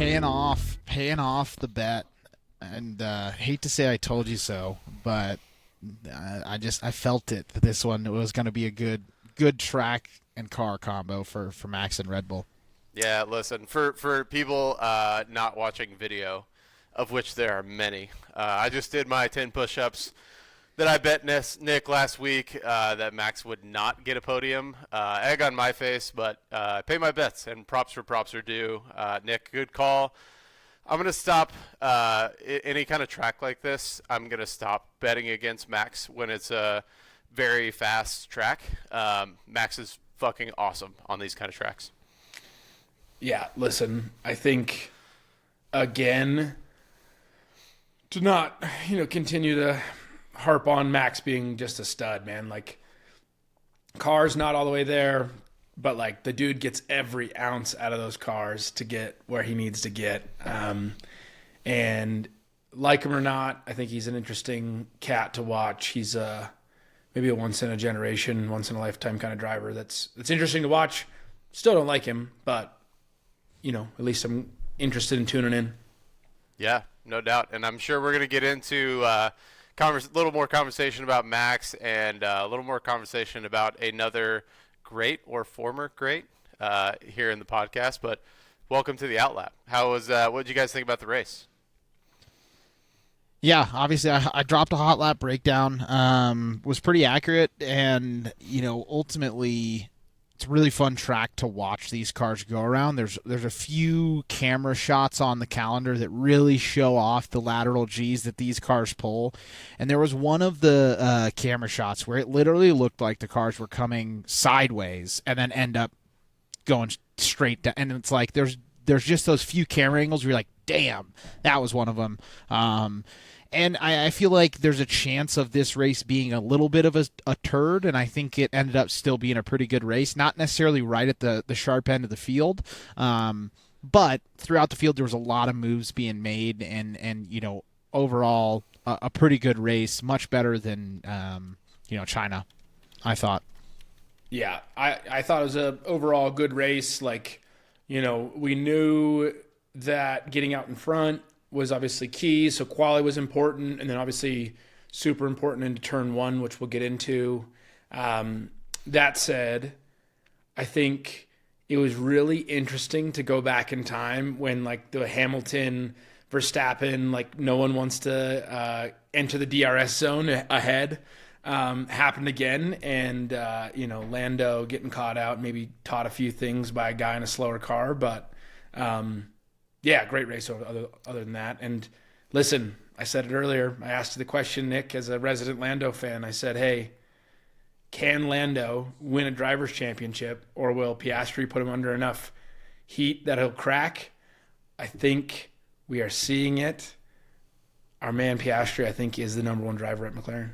paying off the bet, and hate to say I told you so, but I felt it that this one was going to be a good track and car combo for Max and Red Bull. Yeah, listen, for people not watching video, of which there are many, I just did my 10 push-ups that I bet Nick last week that Max would not get a podium. Egg on my face, but I pay my bets, and props for props are due. Nick, good call. I'm going to stop any kind of track like this. I'm going to stop betting against Max when it's a very fast track. Max is fucking awesome on these kind of tracks. Yeah, listen, I think, again, to not, continue to harp on Max being just a stud, man. Like, car's not all the way there, but, like, the dude gets every ounce out of those cars to get where he needs to get. And like him or not, I think he's an interesting cat to watch. He's maybe a once-in-a-generation, once-in-a-lifetime kind of driver that's interesting to watch. Still don't like him, but at least I'm interested in tuning in. Yeah, no doubt. And I'm sure we're going to get into a little more conversation about Max and a little more conversation about another great or former great here in the podcast. But welcome to the Outlap. What did you guys think about the race? Yeah, obviously I dropped a hot lap breakdown. Was pretty accurate, and ultimately it's a really fun track to watch these cars go around. There's a few camera shots on the calendar that really show off the lateral G's that these cars pull. And there was one of the camera shots where it literally looked like the cars were coming sideways and then end up going straight down. And it's like there's just those few camera angles where you're like, damn, that was one of them. And I feel like there's a chance of this race being a little bit of a turd, and I think it ended up still being a pretty good race. Not necessarily right at the sharp end of the field, but throughout the field there was a lot of moves being made, and overall a pretty good race, much better than China, I thought. Yeah, I thought it was a overall good race. Like, we knew that getting out in front was obviously key, so quali was important, and then obviously super important into turn one, which we'll get into. That said, I think it was really interesting to go back in time when, like, the Hamilton Verstappen, like, no one wants to enter the DRS zone ahead, happened again, and Lando getting caught out, maybe taught a few things by a guy in a slower car, but yeah, great race other than that. And listen, I said it earlier. I asked you the question, Nick, as a resident Lando fan. I said, hey, can Lando win a driver's championship, or will Piastri put him under enough heat that he'll crack? I think we are seeing it. Our man Piastri, I think, is the number one driver at McLaren.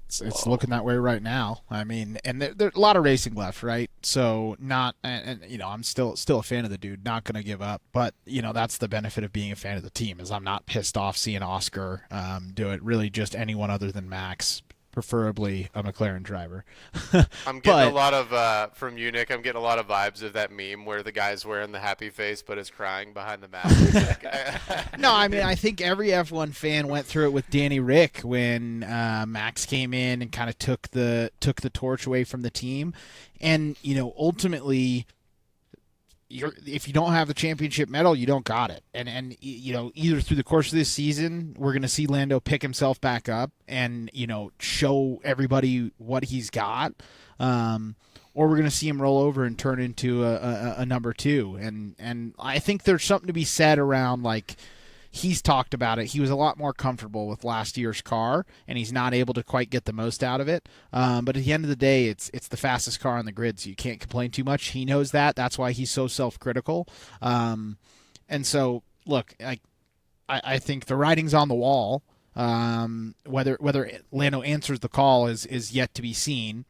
It's looking that way right now. I mean, and there's a lot of racing left, right? So I'm still a fan of the dude, not going to give up. But that's the benefit of being a fan of the team, is I'm not pissed off seeing Oscar do it. Really, just anyone other than Max, preferably a McLaren driver. I'm getting a lot of from you, Nick. I'm getting a lot of vibes of that meme where the guy's wearing the happy face but is crying behind the mask. No, I mean, I think every F1 fan went through it with Danny Rick when Max came in and kind of took the torch away from the team, and ultimately, if you don't have the championship medal, you don't got it. And either through the course of this season, we're going to see Lando pick himself back up and show everybody what he's got, or we're going to see him roll over and turn into a number two. And I think there's something to be said around, like, he's talked about it. He was a lot more comfortable with last year's car, and he's not able to quite get the most out of it. But at the end of the day, it's the fastest car on the grid, so you can't complain too much. He knows that. That's why he's so self-critical. And so, look, I think the writing's on the wall. Whether Lando answers the call is yet to be seen.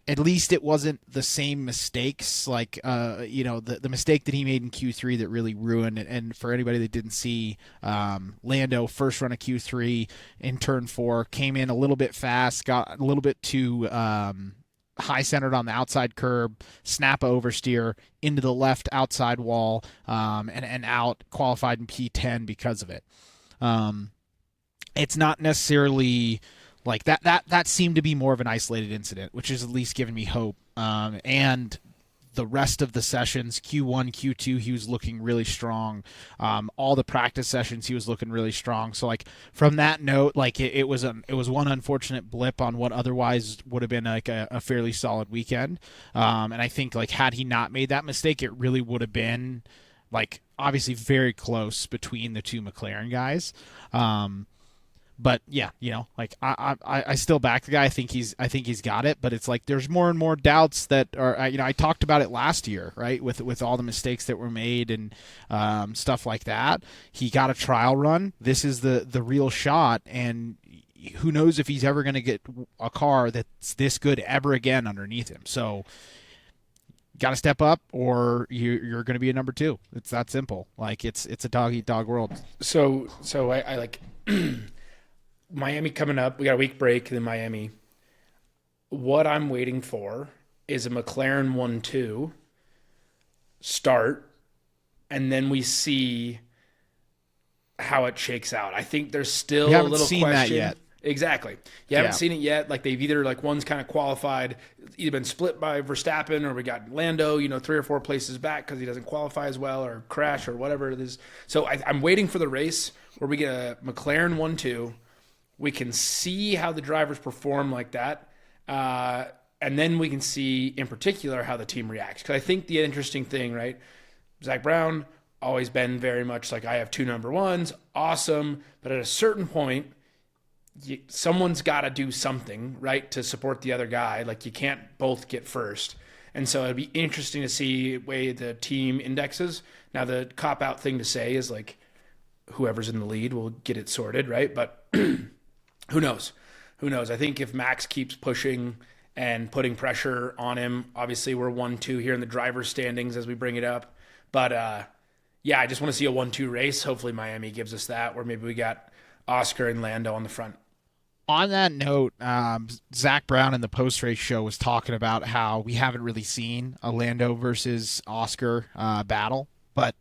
At least it wasn't the same mistakes, like the mistake that he made in Q3 that really ruined it. And for anybody that didn't see, Lando first run of Q3 in turn 4 came in a little bit fast, got a little bit too high centered on the outside curb, snap oversteer into the left outside wall, and out, qualified in P10 because of it. It's not necessarily like that seemed to be more of an isolated incident, which is at least giving me hope. And the rest of the sessions, Q1, Q2, he was looking really strong. All the practice sessions, he was looking really strong. So like from that note, like it was one unfortunate blip on what otherwise would have been like a fairly solid weekend. And I think like had he not made that mistake, it really would have been like obviously very close between the two McLaren guys. But yeah, like I still back the guy. I think he's got it, but it's like there's more and more doubts that are. I talked about it last year, right? With all the mistakes that were made and stuff like that. He got a trial run. This is the real shot, and who knows if he's ever going to get a car that's this good ever again underneath him. So got to step up, or you're going to be a number 2. It's that simple. Like it's a dog eat dog world. So I like. Miami coming up. We got a week break, then Miami. What I'm waiting for is a McLaren 1-2 start, and then we see how it shakes out. I think there's still a little question. That yet. Exactly. You haven't seen it yet. Like they've either like one's kind of qualified, either been split by Verstappen, or we got Lando, 3 or 4 places back because he doesn't qualify as well, or crash, or whatever it is. So I'm waiting for the race where we get a McLaren 1-2. We can see how the drivers perform like that. And then we can see in particular how the team reacts. Because I think the interesting thing, right? Zach Brown, always been very much like, I have 2 number 1s. Awesome. But at a certain point, someone's got to do something, right, to support the other guy. Like you can't both get first. And so it'd be interesting to see the way the team indexes. Now the cop-out thing to say is like whoever's in the lead will get it sorted, right? But who knows? I think if Max keeps pushing and putting pressure on him, obviously we're 1-2 here in the driver's standings as we bring it up. But yeah, I just want to see a 1-2 race. Hopefully Miami gives us that, where maybe we got Oscar and Lando on the front. On that note, Zach Brown in the post-race show was talking about how we haven't really seen a Lando versus Oscar battle, but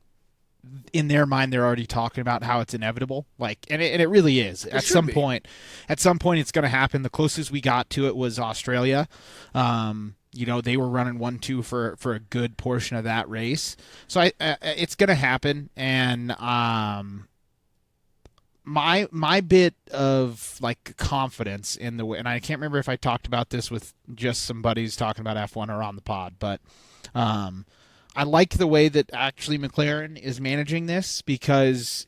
in their mind, they're already talking about how it's inevitable. Like, and it really is. At some point, it's going to happen. The closest we got to it was Australia. They were running 1-2 for a good portion of that race. So it's going to happen. And my bit of like confidence in the way, and I can't remember if I talked about this with just some buddies talking about F1 or on the pod, but I like the way that actually McLaren is managing this, because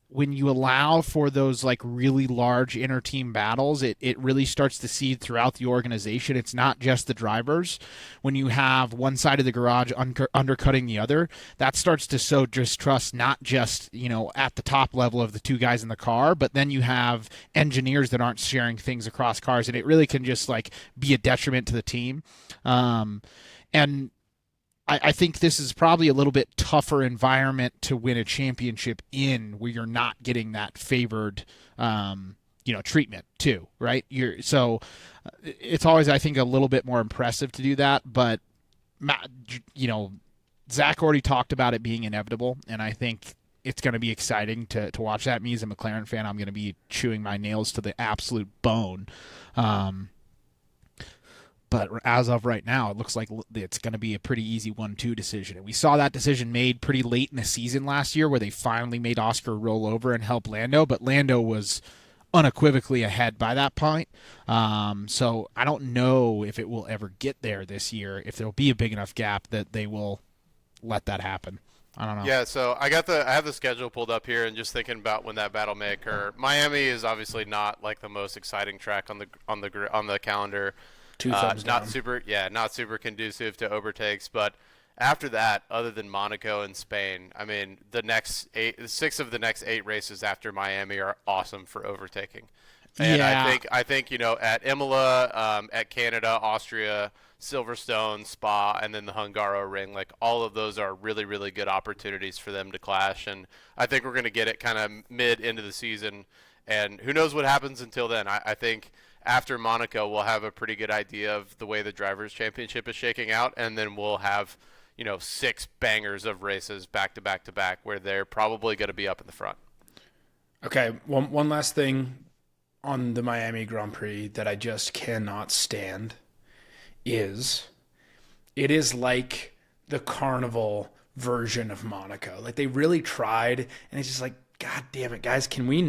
when you allow for those like really large inter-team battles, it really starts to seed throughout the organization. It's not just the drivers. When you have one side of the garage undercutting the other, that starts to sow distrust, not just, at the top level of the 2 guys in the car, but then you have engineers that aren't sharing things across cars, and it really can just like be a detriment to the team. And I think this is probably a little bit tougher environment to win a championship in, where you're not getting that favored, treatment too, right? So it's always, I think, a little bit more impressive to do that. But, Zach already talked about it being inevitable, and I think it's going to be exciting to watch that. Me as a McLaren fan, I'm going to be chewing my nails to the absolute bone. But as of right now, it looks like it's going to be a pretty easy 1-2 decision. And we saw that decision made pretty late in the season last year, where they finally made Oscar roll over and help Lando. But Lando was unequivocally ahead by that point. So I don't know if it will ever get there this year, if there will be a big enough gap that they will let that happen. I don't know. Yeah, so I have the schedule pulled up here, and just thinking about when that battle may occur. Miami is obviously not like the most exciting track on the calendar. 2 thumbs down. Not super conducive to overtakes. But after that, other than Monaco and Spain, I mean, 6 of the next 8 races after Miami are awesome for overtaking. And yeah. I think at Imola, at Canada, Austria, Silverstone, Spa, and then the Hungaroring, like all of those are really, really good opportunities for them to clash. And I think we're going to get it kind of mid into the season. And who knows what happens until then. I think after Monaco, we'll have a pretty good idea of the way the Drivers' Championship is shaking out, and then we'll have 6 bangers of races back to back to back where they're probably going to be up in the front. Okay, one last thing on the Miami Grand Prix that I just cannot stand is it is like the carnival version of Monaco. Like they really tried, and it's just like, God damn it, guys, can we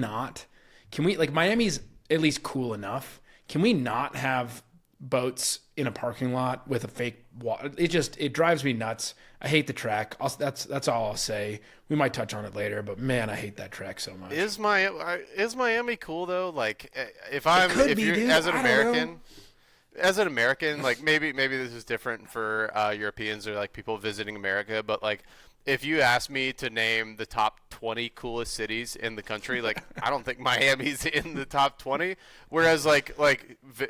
like Miami's at least cool enough? Can we not have boats in a parking lot with a fake water? It drives me nuts. I hate the track. That's all I'll say. We might touch on it later, but man, I hate that track so much. Is Miami cool though? Like if you're dude. as an American, like maybe this is different for Europeans or like people visiting America, but like if you ask me to name the top 20 coolest cities in the country, like I don't think Miami's in the top 20. Whereas like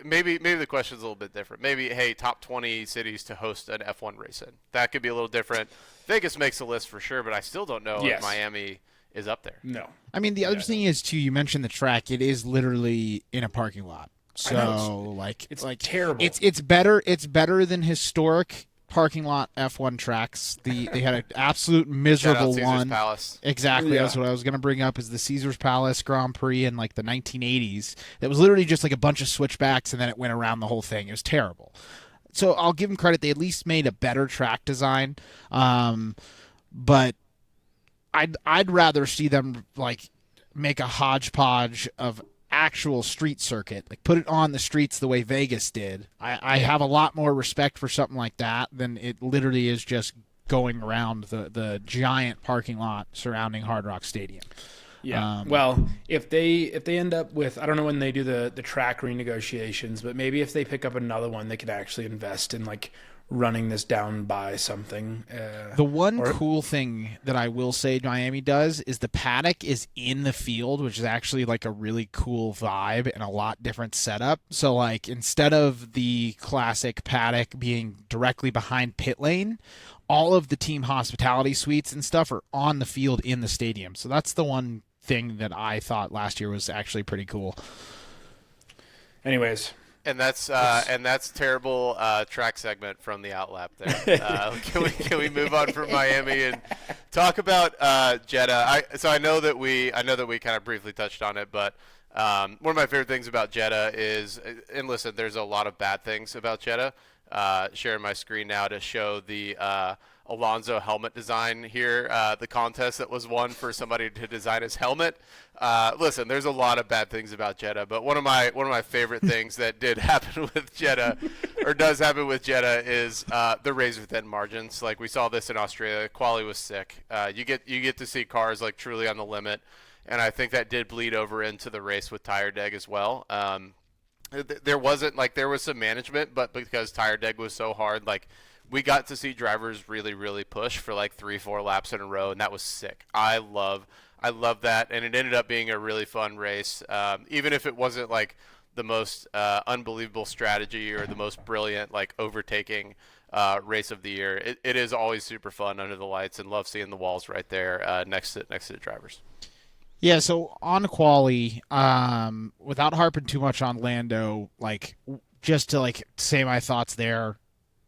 maybe the question's a little bit different. Maybe, hey, top 20 cities to host an F1 race in. That could be a little different. Vegas makes a list for sure, but I still don't know if Miami is up there. No. I mean, the other thing is too. You mentioned the track; it is literally in a parking lot. So it's terrible. It's better. It's better than historic parking lot F1 tracks. They had an absolute miserable Shout out one. Caesar's Palace. Exactly. Yeah. That's what I was going to bring up is the Caesar's Palace Grand Prix in like the 1980s. It was literally just like a bunch of switchbacks and then it went around the whole thing. It was terrible. So I'll give them credit. They at least made a better track design. But I'd rather see them like make a hodgepodge of actual street circuit, like put it on the streets the way Vegas did. I have a lot more respect for something like that than it literally is just going around the giant parking lot surrounding Hard Rock Stadium. Yeah. Well, if they end up with, I don't know when they do the track renegotiations, but maybe if they pick up another one, they could actually invest in like running this down by something. The one cool thing that I will say Miami does is the paddock is in the field, which is actually like a really cool vibe and a lot different setup. So like instead of the classic paddock being directly behind pit lane, all of the team hospitality suites and stuff are on the field in the stadium. So that's the one thing that I thought last year was actually pretty cool. Anyways. And that's terrible track segment from the Outlap there. Can we move on from Miami and talk about Jeddah? I know that we kind of briefly touched on it, but one of my favorite things about Jeddah is, and listen, there's a lot of bad things about Jeddah. Sharing my screen now to show the Alonso helmet design here, the contest that was won for somebody to design his helmet. Listen, there's a lot of bad things about Jeddah, but one of my favorite things that did happen with Jeddah, or does happen with Jeddah, is the razor thin margins. Like we saw this in Australia, quality was sick. You get to see cars like truly on the limit, and I think that did bleed over into the race with tire deg as well. There was some management, but because tire deg was so hard, like we got to see drivers really, really push for like 3-4 laps in a row, and that was sick. I love that, and it ended up being a really fun race. Even if it wasn't like the most unbelievable strategy or the most brilliant like overtaking race of the year, it is always super fun under the lights, and love seeing the walls right there next to the drivers. Yeah, so on quali, without harping too much on Lando, like just to like say my thoughts there,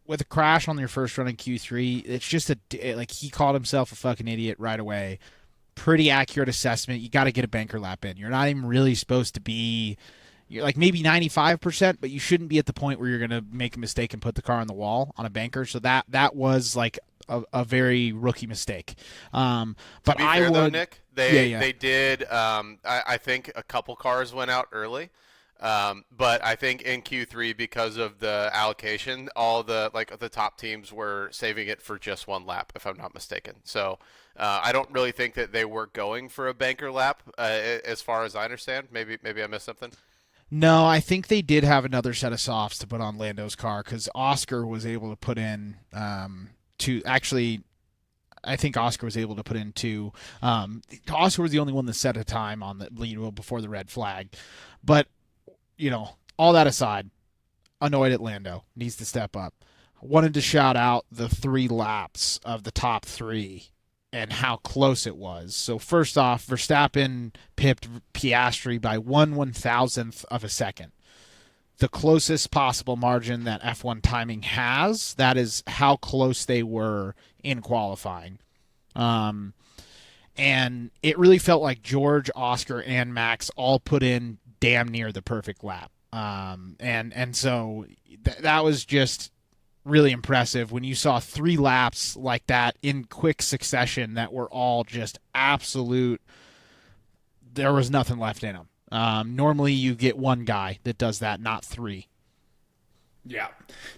with a crash on your first run in Q3, it's just like he called himself a fucking idiot right away. Pretty accurate assessment. You got to get a banker lap in. You're not even really supposed to be. You're like maybe 95%, but you shouldn't be at the point where you're going to make a mistake and put the car on the wall on a banker. So that was like a very rookie mistake. But to be fair, though, Nick, they did. I think a couple cars went out early. But I think in Q3, because of the allocation, all the top teams were saving it for just one lap, if I'm not mistaken. So I don't really think that they were going for a banker lap, as far as I understand. Maybe I missed something. No, I think they did have another set of softs to put on Lando's car because Oscar was able to put in two. Actually, I think Oscar was able to put in two. Oscar was the only one that set a time on the before the red flag, but. All that aside, annoyed at Lando. Needs to step up. Wanted to shout out the 3 laps of the top 3 and how close it was. So first off, Verstappen pipped Piastri by 1/1000th of a second. the closest possible margin that F1 timing has. That is how close they were in qualifying. And it really felt like George, Oscar, and Max all put in damn near the perfect lap. And so that was just really impressive when you saw 3 laps like that in quick succession that were all just absolute. There was nothing left in them. Normally you get one guy that does that, not 3. Yeah,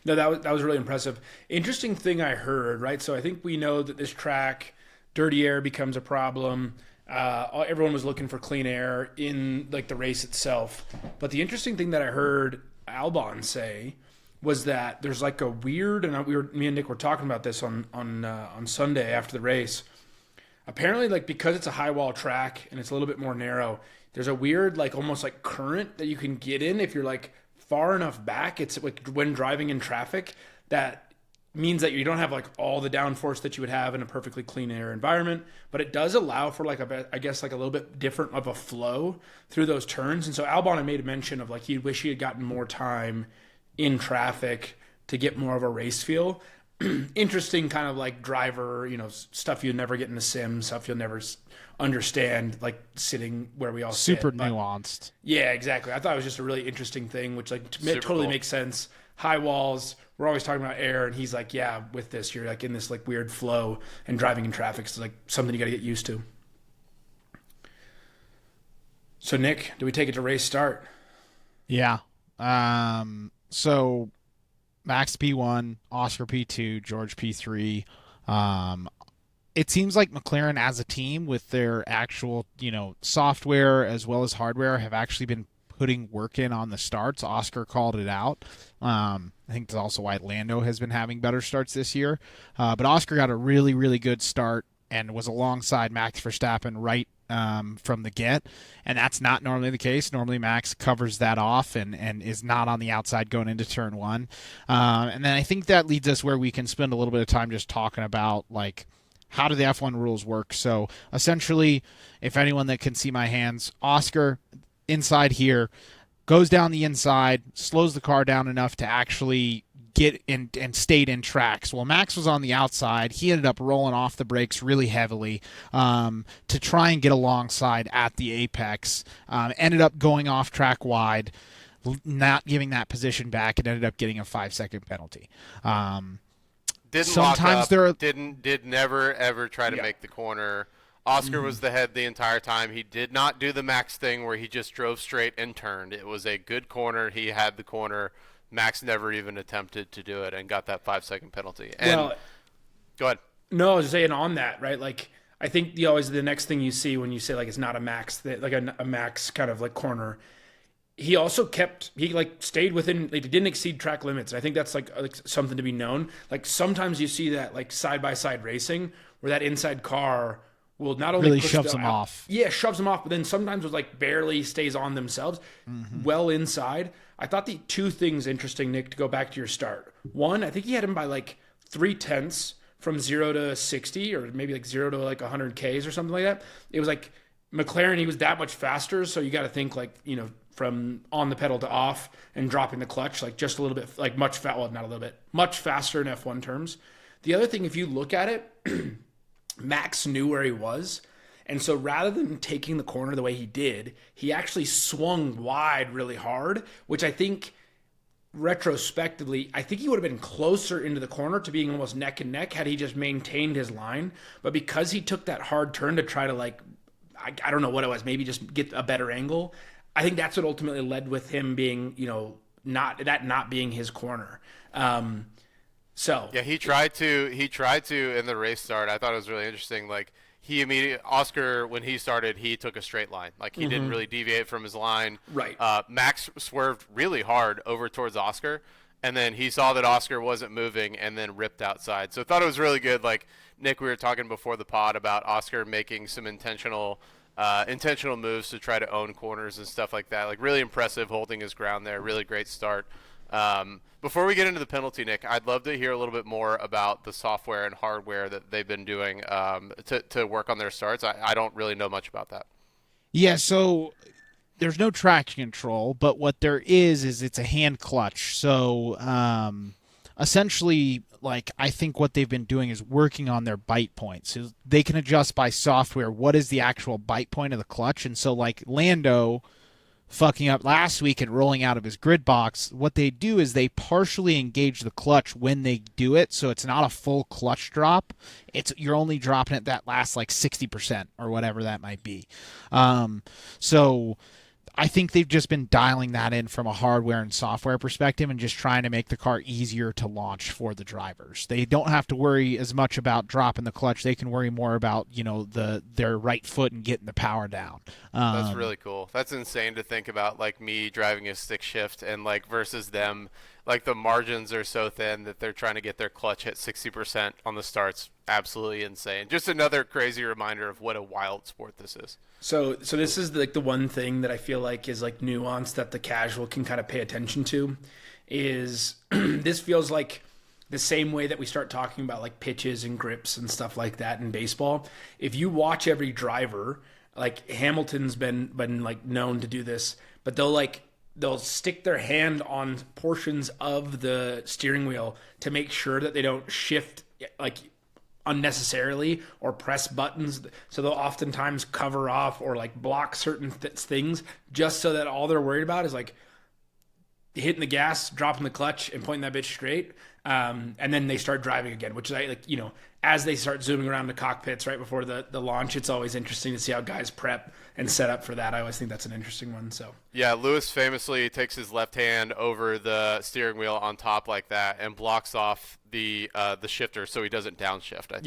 no, that was really impressive. Interesting thing I heard, right? So I think we know that this track, dirty air becomes a problem. Everyone was looking for clean air in like the race itself. But the interesting thing that I heard Albon say was that there's like a weird, and me and Nick were talking about this on Sunday after the race. Apparently, like because it's a high wall track and it's a little bit more narrow, there's a weird like almost like current that you can get in if you're like far enough back. It's like when driving in traffic that means that you don't have like all the downforce that you would have in a perfectly clean air environment, but it does allow for like I guess like a little bit different of a flow through those turns. And so Albon had made a mention of like he'd wish he had gotten more time in traffic to get more of a race feel. Interesting kind of like driver, stuff you'll never get in the sim, stuff you'll never understand, like sitting where we all Super sit. But nuanced. yeah, exactly. I thought it was just a really interesting thing, which like totally cool. makes sense. High walls, we're always talking about air, and he's like, yeah, with this, you're like in this like weird flow, and driving in traffic is like something you got to get used to. So Nick, do we take it to race start? Yeah. So Max P1, Oscar P2, George P3. It seems like McLaren as a team with their actual, software as well as hardware have actually been putting work in on the starts. Oscar called it out. I think that's also why Lando has been having better starts this year. But Oscar got a really, really good start and was alongside Max Verstappen right from the get, and that's not normally the case. Normally Max covers that off and is not on the outside going into turn 1. And then I think that leads us where we can spend a little bit of time just talking about like how do the F1 rules work. So essentially, if anyone that can see my hands, Oscar inside here goes down the inside, slows the car down enough to actually get in and stayed in tracks. Well, Max was on the outside. He ended up rolling off the brakes really heavily to try and get alongside at the apex. Ended up going off track wide, not giving that position back, and ended up getting a 5-second penalty. Didn't Sometimes lock up, did never ever try to make the corner. Oscar was the head the entire time. He did not do the Max thing where he just drove straight and turned. It was a good corner. He had the corner. Max never even attempted to do it and got that 5-second penalty. And go ahead. No, I was saying on that, right? Like, I think the next thing you see when you say like it's not a Max, like a Max kind of like corner. He also stayed within, like, he didn't exceed track limits. And I think that's like something to be known. Like sometimes you see that like side by side racing where that inside car will not only really push shoves them off. Yeah, shoves them off, but then sometimes it like barely stays on themselves, well inside. I thought the 2 things interesting, Nick, to go back to your start. One, I think he had him by like 0.3 from 0 to 60, or maybe like 0 to like 100 Ks or something like that. It was like McLaren, he was that much faster, so you got to think like, from on the pedal to off and dropping the clutch, like just a little bit, like much faster in F1 terms. The other thing, if you look at it, Max knew where he was. And so rather than taking the corner the way he did, he actually swung wide really hard, which I think retrospectively, I think he would have been closer into the corner to being almost neck and neck had he just maintained his line. But because he took that hard turn to try to like, I don't know what it was, maybe just get a better angle, I think that's what ultimately led with him being, not being his corner. So yeah, he tried to in the race start. I thought it was really interesting. Like Oscar, when he started, he took a straight line. Like he didn't really deviate from his line. Right. Max swerved really hard over towards Oscar, and then he saw that Oscar wasn't moving, and then ripped outside. So I thought it was really good. Like Nick, we were talking before the pod about Oscar making some intentional moves to try to own corners and stuff like that. Like really impressive, holding his ground there. Really great start. Before we get into the penalty, Nick, I'd love to hear a little bit more about the software and hardware that they've been doing to work on their starts. I don't really know much about that. Yeah, so there's no traction control, but what there is it's a hand clutch. So essentially, like, I think what they've been doing is working on their bite points. So they can adjust by software what is the actual bite point of the clutch. And so, like, Lando fucking up last week and rolling out of his grid box, what they do is they partially engage the clutch when they do it, so it's not a full clutch drop. You're only dropping it that last like 60% or whatever that might be. So I think they've just been dialing that in from a hardware and software perspective and just trying to make the car easier to launch for the drivers. They don't have to worry as much about dropping the clutch. They can worry more about, their right foot and getting the power down. That's really cool. That's insane to think about, like me driving a stick shift and like versus them, like the margins are so thin that they're trying to get their clutch hit 60% on the starts. Absolutely insane. Just another crazy reminder of what a wild sport this is. So this is like the one thing that I feel like is like nuance that the casual can kind of pay attention to is this feels like the same way that we start talking about like pitches and grips and stuff like that in baseball. If you watch every driver, like Hamilton's been like known to do this, but they'll stick their hand on portions of the steering wheel to make sure that they don't shift like unnecessarily or press buttons. So they'll oftentimes cover off or like block certain things just so that all they're worried about is like hitting the gas, dropping the clutch, and pointing that bitch straight. And then they start driving again, which is like, as they start zooming around the cockpits right before the launch, it's always interesting to see how guys prep and set up for that. I always think that's an interesting one. So yeah, Lewis famously takes his left hand over the steering wheel on top like that and blocks off the shifter so he doesn't downshift. I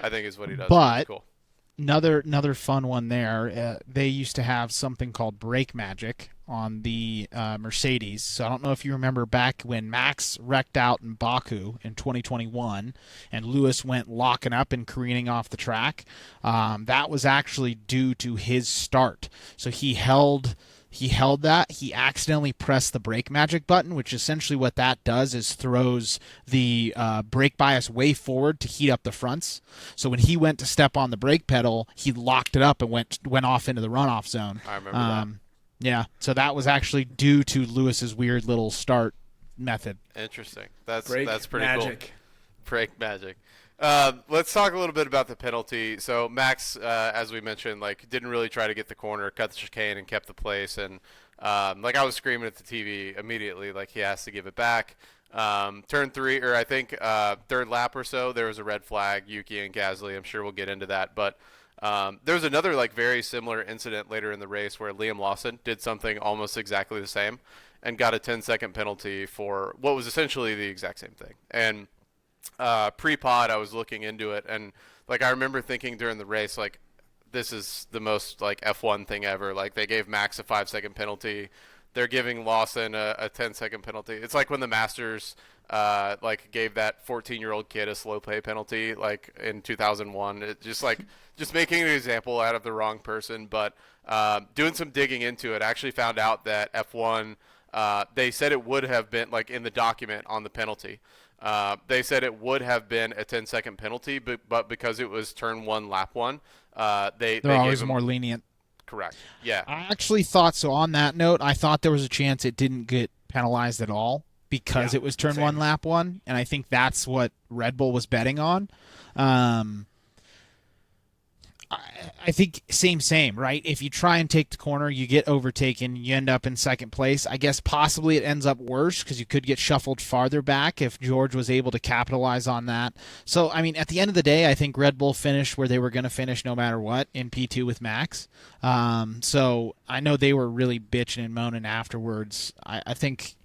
think is what he does. But cool. Another fun one there. They used to have something called brake magic on the Mercedes. So I don't know if you remember back when Max wrecked out in Baku in 2021 and Lewis went locking up and careening off the track. That was actually due to his start. So he held that. He accidentally pressed the brake magic button, which essentially what that does is throws the brake bias way forward to heat up the fronts. So when he went to step on the brake pedal, he locked it up and went off into the runoff zone. I remember that. Yeah, so that was actually due to Lewis's weird little start method. Interesting. That's pretty magic. Cool. Brake magic. Let's talk a little bit about the penalty. So Max, as we mentioned, like didn't really try to get the corner, cut the chicane, and kept the place. And like I was screaming at the TV immediately, like he has to give it back. Turn 3, or I think third lap or so, there was a red flag. Yuki and Gasly. I'm sure we'll get into that, but. There was another like very similar incident later in the race where Liam Lawson did something almost exactly the same and got a 10-second penalty for what was essentially the exact same thing. And pre-pod, I was looking into it, and like I remember thinking during the race, like this is the most like F1 thing ever. Like they gave Max a 5-second penalty. They're giving Lawson a 10-second penalty. It's like when the Masters like gave that 14-year-old kid a slow play penalty like in 2001. It just making an example out of the wrong person. But doing some digging into it, I actually found out that F1 they said it would have been like in the document on the penalty. They said it would have been a 10-second penalty, but because it was turn 1, lap 1, they're always more lenient. Correct. Yeah. I actually thought so. On that note, I thought there was a chance it didn't get penalized at all because it was turn 1, lap 1, and I think that's what Red Bull was betting on. I think same, right? If you try and take the corner, you get overtaken, you end up in second place. I guess possibly it ends up worse because you could get shuffled farther back if George was able to capitalize on that. So, I mean, at the end of the day, I think Red Bull finished where they were going to finish no matter what in P2 with Max. So I know they were really bitching and moaning afterwards. I think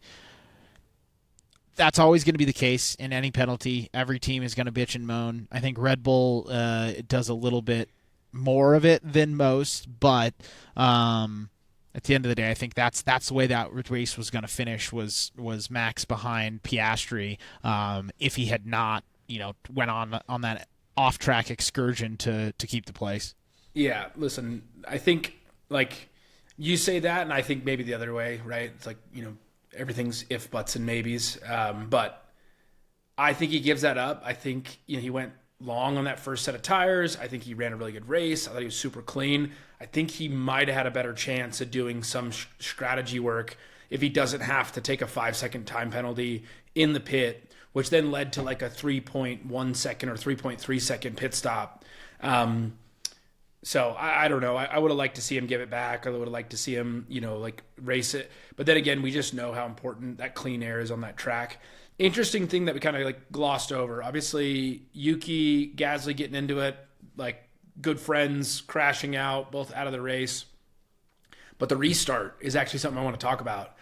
that's always going to be the case in any penalty. Every team is going to bitch and moan. I think Red Bull does a little bit more of it than most, but at the end of the day, I think that's the way that race was going to finish was Max behind Piastri. If he had not, went on that off-track excursion to keep the place. Yeah, listen, I think like you say that, and I think maybe the other way, right? It's like everything's if, buts, and maybes. But I think he gives that up. I think he went long on that first set of tires. I think he ran a really good race. I thought he was super clean. I think he might have had a better chance of doing some strategy work if he doesn't have to take a 5-second time penalty in the pit, which then led to like a 3.1 second or 3.3 second pit stop. So I don't know. I would have liked to see him give it back. I would have liked to see him, like race it. But then again, we just know how important that clean air is on that track. Interesting thing that we kind of like glossed over. Obviously, Yuki, Gasly getting into it, like good friends crashing out, both out of the race. But the restart is actually something I want to talk about.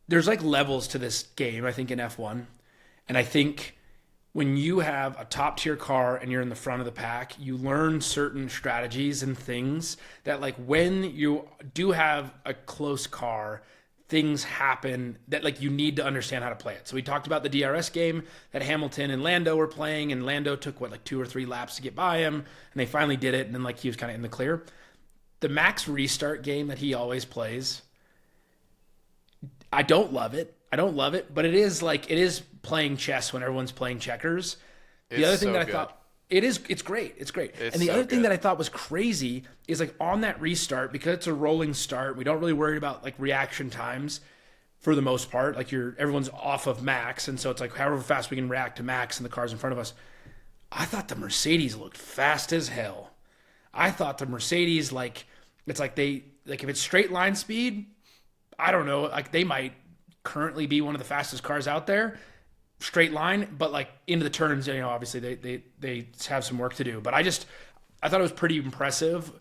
There's like levels to this game, I think, in F1. And I think when you have a top tier car and you're in the front of the pack, you learn certain strategies and things that, like, when you do have a close car, things happen that like you need to understand how to play it. So we talked about the DRS game that Hamilton and Lando were playing, and Lando took like 2 or 3 laps to get by him, and they finally did it, and then like he was kind of in the clear. The Max restart game that he always plays, I don't love it, but it is playing chess when everyone's playing checkers. The other thing that I thought, it's great. And the other thing that I thought was crazy is like on that restart, because it's a rolling start, we don't really worry about like reaction times for the most part. Like everyone's off of Max, and so it's like however fast we can react to Max and the cars in front of us. I thought the Mercedes looked fast as hell. I thought the Mercedes, like, it's like if it's straight line speed, I don't know, like they might currently be one of the fastest cars out there, straight line, but like into the turns, obviously they have some work to do. But I thought it was pretty impressive,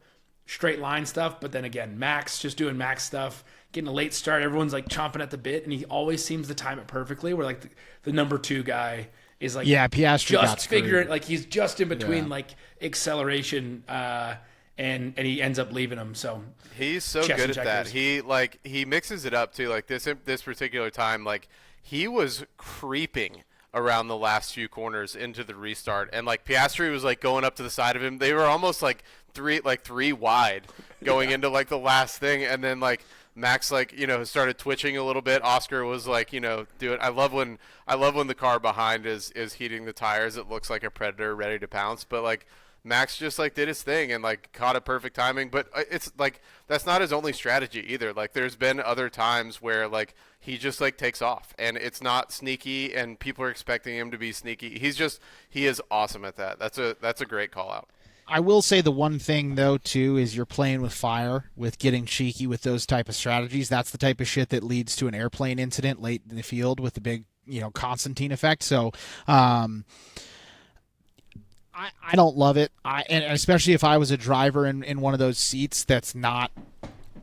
straight line stuff. But then again, Max just doing Max stuff, getting a late start, everyone's like chomping at the bit, and he always seems to time it perfectly. Where like the number 2 guy is like, Piastri just figuring, like he's just in between like acceleration, and he ends up leaving him. So he's so good at that. He mixes it up too. Like this particular time, like he was creeping around the last few corners into the restart, and like Piastri was like going up to the side of him. They were almost like three wide going into like the last thing, and then like Max started twitching a little bit. Oscar was like doing. I love when the car behind is heating the tires. It looks like a predator ready to pounce, but like Max just like did his thing and like caught a perfect timing. But it's like that's not his only strategy either. Like there's been other times where like he just like takes off and it's not sneaky and people are expecting him to be sneaky. He is awesome at that. That's a great call out. I will say the one thing though too is you're playing with fire, with getting cheeky with those type of strategies. That's the type of shit that leads to an airplane incident late in the field with the big Constantine effect. So I don't love it. And especially if I was a driver in one of those seats that's not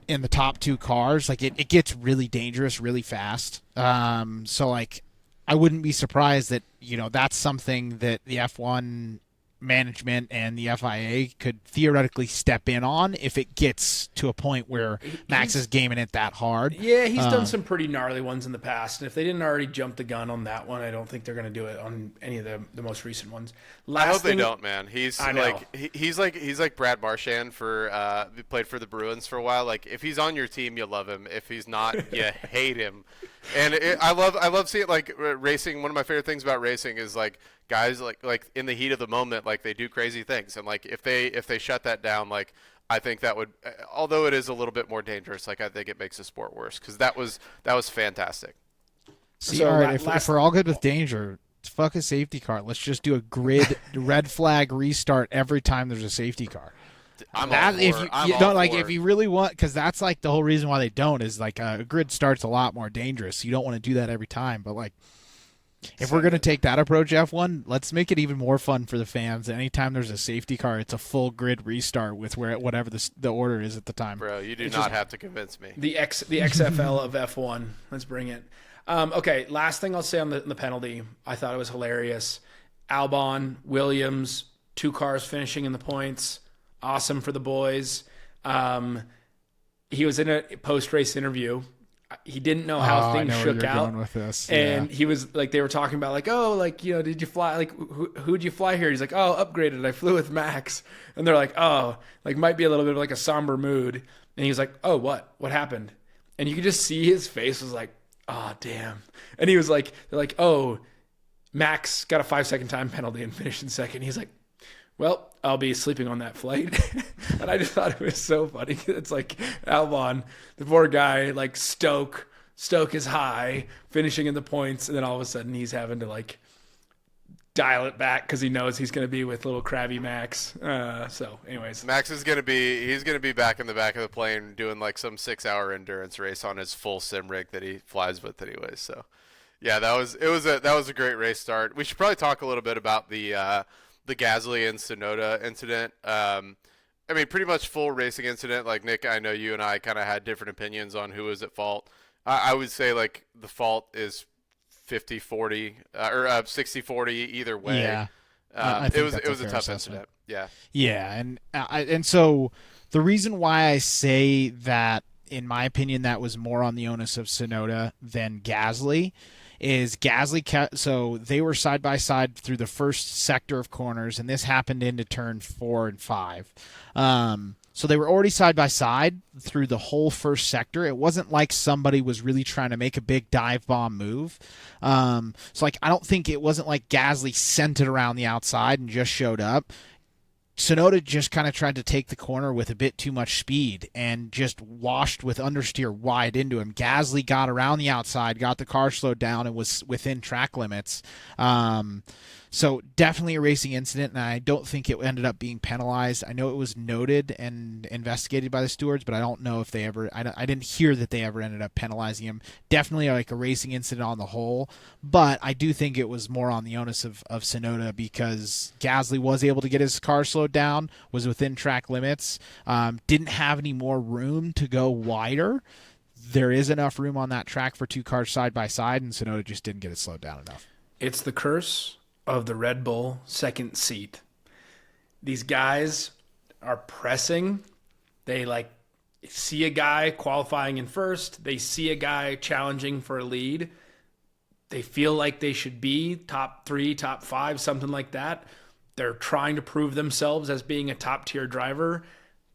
in the top 2 cars, like it gets really dangerous really fast. So like I wouldn't be surprised that that's something that the F1 management and the FIA could theoretically step in on if it gets to a point where Max is gaming it that hard. Yeah, he's done some pretty gnarly ones in the past, and if they didn't already jump the gun on that one, I don't think they're going to do it on any of the most recent ones. I hope they don't, man. He's like Brad Marchand he played for the Bruins for a while. Like if he's on your team, you love him. If he's not, you hate him. And I love seeing like racing. One of my favorite things about racing is like guys like in the heat of the moment, like they do crazy things, and like if they shut that down, like I think that would, although it is a little bit more dangerous, like I think it makes the sport worse because that was fantastic. See, all right, if we're all good with danger, fuck a safety car. Let's just do a grid red flag restart every time there's a safety car. If you really want, because that's like the whole reason why they don't is like a grid start's a lot more dangerous. You don't want to do that every time, but like if we're gonna take that approach, F1, let's make it even more fun for the fans. Anytime there's a safety car, it's a full grid restart with whatever the order is at the time. Bro, you do not have to convince me. The XFL of F1. Let's bring it. Okay, last thing I'll say on the penalty. I thought it was hilarious. Albon, Williams, 2 cars finishing in the points. Awesome for the boys. He was in a post-race interview. He didn't know how things shook out. Going with this. And he was like, they were talking about like, oh, like, did you fly? Like, who'd you fly here? He's like, oh, upgraded. I flew with Max. And they're like, oh, like might be a little bit of like a somber mood. And he's like, oh, what happened? And you could just see his face was like, oh, damn. And he was like, they're like, oh, Max got a 5-second time penalty and finished in second. He's like, well, I'll be sleeping on that flight. And I just thought it was so funny. It's like Albon, the poor guy, like Stoke is high, finishing in the points, and then all of a sudden he's having to like dial it back because he knows he's going to be with little crabby Max. So anyways, Max is going to be back in the back of the plane doing like some 6-hour endurance race on his full sim rig that he flies with anyways. So yeah, that was a great race start. We should probably talk a little bit about the Gasly and Tsunoda incident. I mean, pretty much full racing incident. Like Nick, I know you and I kind of had different opinions on who was at fault. I would say like the fault is 50-40 or 60-40 either way. Yeah. It was a tough incident. Yeah. Yeah, and so the reason why I say that, in my opinion, that was more on the onus of Tsunoda than Gasly is so they were side by side through the first sector of corners, and this happened into turn 4 and 5. So they were already side by side through the whole first sector. It wasn't like somebody was really trying to make a big dive bomb move. So like, I don't think it wasn't like Gasly sent it around the outside and just showed up. Tsunoda just kind of tried to take the corner with a bit too much speed and just washed with understeer wide into him. Gasly got around the outside, got the car slowed down, and was within track limits. So definitely a racing incident, and I don't think it ended up being penalized. I know it was noted and investigated by the stewards, but I don't know if they ever. I didn't hear that they ever ended up penalizing him. Definitely like a racing incident on the whole, but I do think it was more on the onus of Tsunoda because Gasly was able to get his car slowed down, was within track limits, didn't have any more room to go wider. There is enough room on that track for two cars side by side, and Tsunoda just didn't get it slowed down enough. it's the curse of the Red Bull second seat. These guys are pressing. They like see a guy qualifying in first. They see a guy challenging for a lead. They feel like they should be top 3, top 5, something like that. They're trying to prove themselves as being a top tier driver.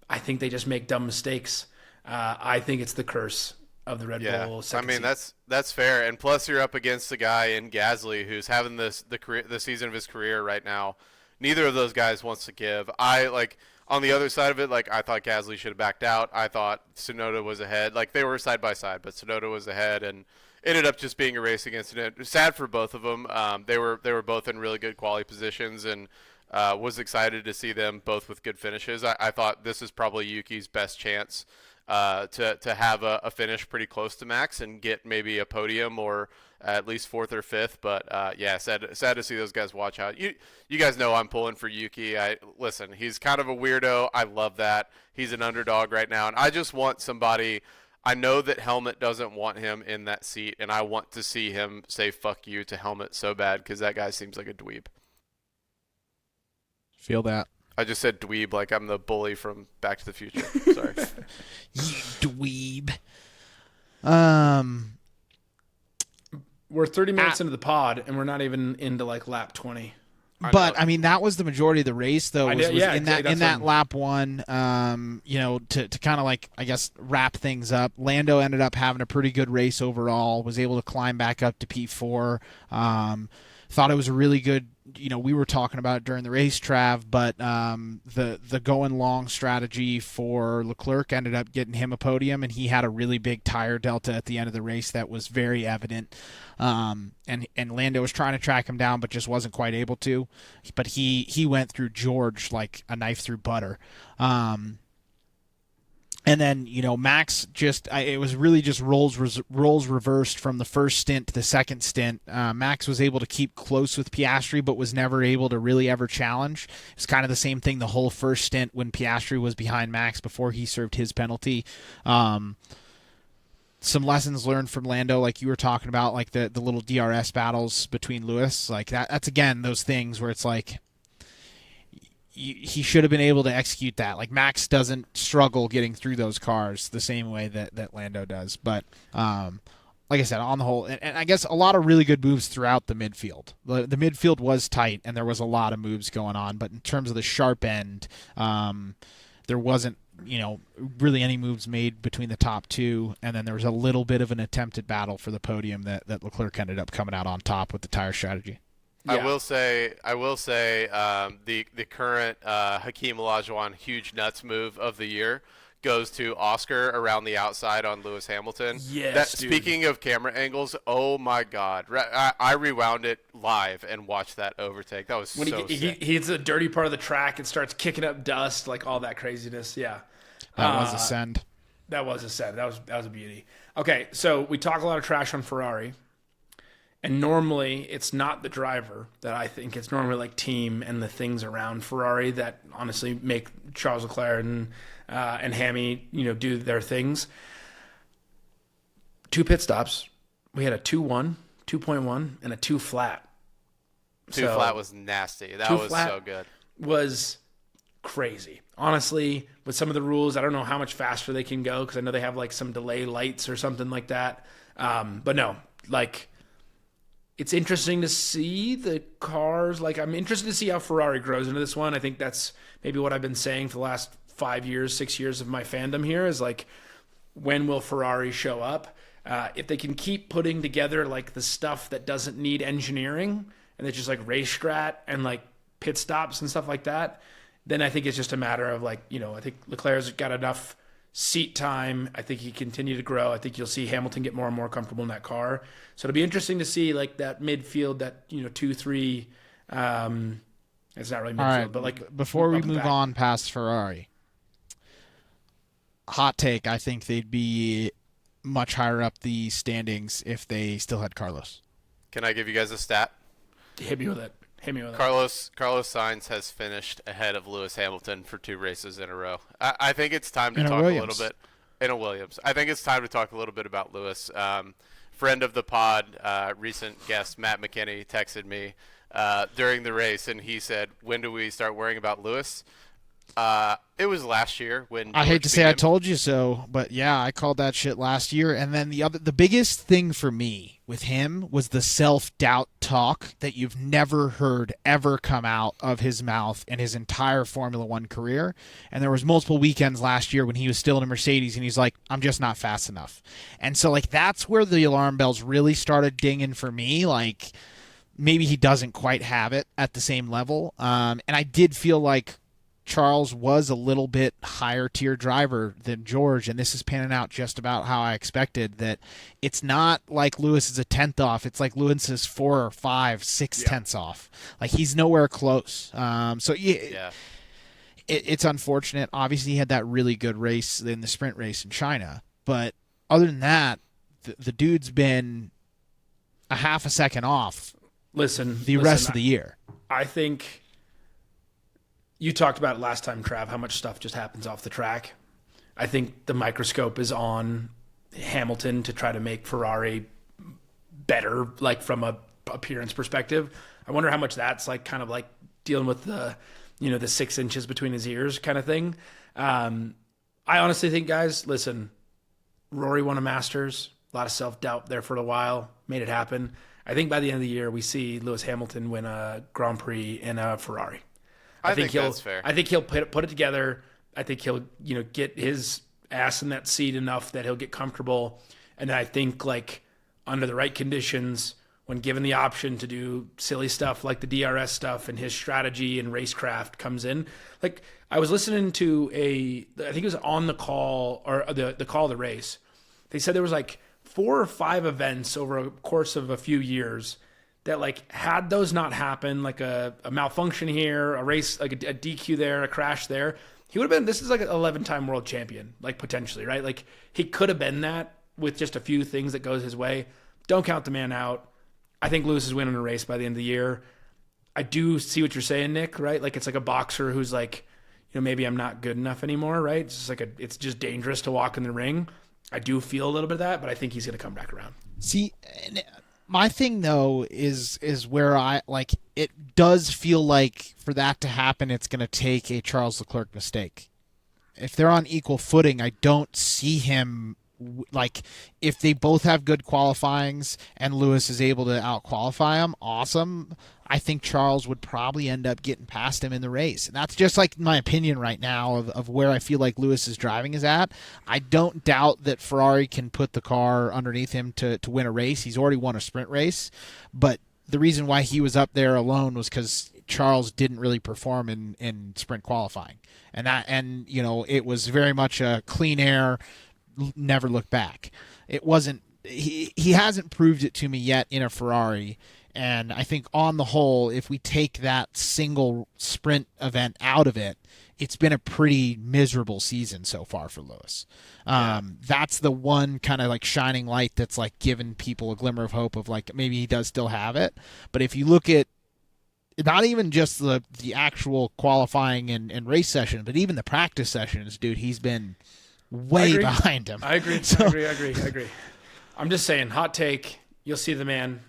I think they just make dumb mistakes. I think it's the curse of the Red Bull second seat. That's fair. And plus you're up against a guy in Gasly who's having the season of his career right now. Neither of those guys wants to give. On the other side of it, I thought Gasly should have backed out. I thought Tsunoda was ahead. They were side by side, but Tsunoda was ahead and ended up just being a racing incident. Sad for both of them. They were both in really good quality positions, and was excited to see them both with good finishes. I thought this is probably Yuki's best chance to have a finish pretty close to Max and get maybe a podium or at least 4th or 5th. But sad to see those guys watch out. You guys know I'm pulling for Yuki. Listen, he's kind of a weirdo. I love that. He's an underdog right now, and I just want somebody. I know that Helmet doesn't want him in that seat, and I want to see him say "fuck you" to Helmet so bad because that guy seems like a dweeb. Feel that. I just said dweeb like I'm the bully from Back to the Future. Sorry. You dweeb. We're 30 minutes into the pod, and we're not even into lap 20. But I mean, that was the majority of the race, though. Was in that lap one. To kind of I guess wrap things up. Lando ended up having a pretty good race overall. Was able to climb back up to P4. Thought it was a really good. We were talking about it during the race, Trav, but the going long strategy for Leclerc ended up getting him a podium, and he had a really big tire delta at the end of the race that was very evident. And Lando was trying to track him down, but just wasn't quite able to. But he went through George like a knife through butter. And then, Max it was really just roles reversed from the first stint to the second stint. Max was able to keep close with Piastri, but was never able to really ever challenge. It's kind of the same thing the whole first stint when Piastri was behind Max before he served his penalty. Some lessons learned from Lando, like you were talking about, like the little DRS battles between Lewis. That's again, those things where it's he should have been able to execute that. Max doesn't struggle getting through those cars the same way that Lando does. But like I said, on the whole, and I guess a lot of really good moves throughout the midfield. The midfield was tight, and there was a lot of moves going on. But in terms of the sharp end, there wasn't really any moves made between the top two. And then there was a little bit of an attempted battle for the podium that Leclerc ended up coming out on top with the tire strategy. I Yeah. will say, the current Hakeem Olajuwon huge nuts move of the year goes to Oscar around the outside on Lewis Hamilton. Yes, dude. Speaking of camera angles, oh my God, I rewound it live and watched that overtake. That was When so he sick. hits a dirty part of the track and starts kicking up dust, like all that craziness. Yeah. That was a send. That was a set. That was a beauty. Okay, so we talk a lot of trash on Ferrari, and normally it's not the driver that I think. It's normally like team and the things around Ferrari that honestly make Charles Leclerc and Hammy, do their things. 2 pit stops. We had a 2-1, 2.1, and a 2 flat. Two flat was nasty. That two was flat so good. Was crazy. Honestly, with some of the rules, I don't know how much faster they can go because I know they have like some delay lights or something like that. But no, like it's interesting to see the cars. Like I'm interested to see how Ferrari grows into this one. I think that's maybe what I've been saying for the last 5 years, 6 years of my fandom here is like, when will Ferrari show up? If they can keep putting together like the stuff that doesn't need engineering and it's just like race strat and like pit stops and stuff like that, then I think it's just a matter of like, I think Leclerc's got enough seat time. I think he continue to grow. I think you'll see Hamilton get more and more comfortable in that car. So it'll be interesting to see like that midfield, that 2, 3. It's not really midfield, All right, but like before we up and move back. on past Ferrari, hot take, I think they'd be much higher up the standings if they still had Carlos. Can I give you guys a stat? Hit me with it. Carlos Sainz has finished ahead of Lewis Hamilton for 2 races in a row. I think it's time to In a talk a Williams. little bit in a Williams. I think it's time to talk a little bit about Lewis. Friend of the pod, recent guest Matt McKinney texted me during the race, and he said, "When do we start worrying about Lewis?" It was last year when I hate George to say beat I him. told you so, but yeah, I called that shit last year. And then the biggest thing for me with him was the self-doubt talk that you've never heard ever come out of his mouth in his entire Formula One career. And there was multiple weekends last year when he was still in a Mercedes and he's like, I'm just not fast enough. And so like that's where the alarm bells really started dinging for me. Like maybe he doesn't quite have it at the same level. And I did feel like Charles was a little bit higher tier driver than George, and this is panning out just about how I expected. That it's not like Lewis is a tenth off; it's like Lewis is 4 or 5, 6 tenths off. Like he's nowhere close. It's unfortunate. Obviously, he had that really good race in the sprint race in China, but other than that, the dude's been a half a second off the rest of the year. I think you talked about it last time, Trav, how much stuff just happens off the track. I think the microscope is on Hamilton to try to make Ferrari better, like from a appearance perspective. I wonder how much that's like kind of like dealing with the 6 inches between his ears kind of thing. I honestly think, guys, listen, Rory won a Masters, a lot of self-doubt there for a while, made it happen. I think by the end of the year, we see Lewis Hamilton win a Grand Prix in a Ferrari. I think that's fair. I think he'll put it together. I think he'll get his ass in that seat enough that he'll get comfortable. And I think like under the right conditions, when given the option to do silly stuff like the DRS stuff and his strategy and racecraft comes in. Like I was listening to I think it was on the call or the call of the race. They said there was like 4 or 5 events over a course of a few years that like had those not happen, like a malfunction here, a race, like a DQ there, a crash there, he would have been, this is like an 11-time world champion, like potentially, right? Like he could have been that with just a few things that goes his way. Don't count the man out. I think Lewis is winning a race by the end of the year. I do see what you're saying, Nick, right? Like it's like a boxer who's like, maybe I'm not good enough anymore, right? It's just like it's just dangerous to walk in the ring. I do feel a little bit of that, but I think he's going to come back around. See, my thing though is where I like it does feel like for that to happen, it's going to take a Charles Leclerc mistake. If they're on equal footing, I don't see him like if they both have good qualifyings and Lewis is able to out qualify him, awesome. I think Charles would probably end up getting past him in the race. And that's just like my opinion right now of where I feel like Lewis's driving is at. I don't doubt that Ferrari can put the car underneath him to win a race. He's already won a sprint race. But the reason why he was up there alone was because Charles didn't really perform in sprint qualifying, and it was very much a clean air, never look back. It wasn't. He hasn't proved it to me yet in a Ferrari. And I think on the whole, if we take that single sprint event out of it, it's been a pretty miserable season so far for Lewis. That's the one kind of like shining light that's like given people a glimmer of hope of like maybe he does still have it. But if you look at not even just the actual qualifying and race session, but even the practice sessions, dude, he's been way behind him. I agree. I agree. I'm just saying, hot take, you'll see the man,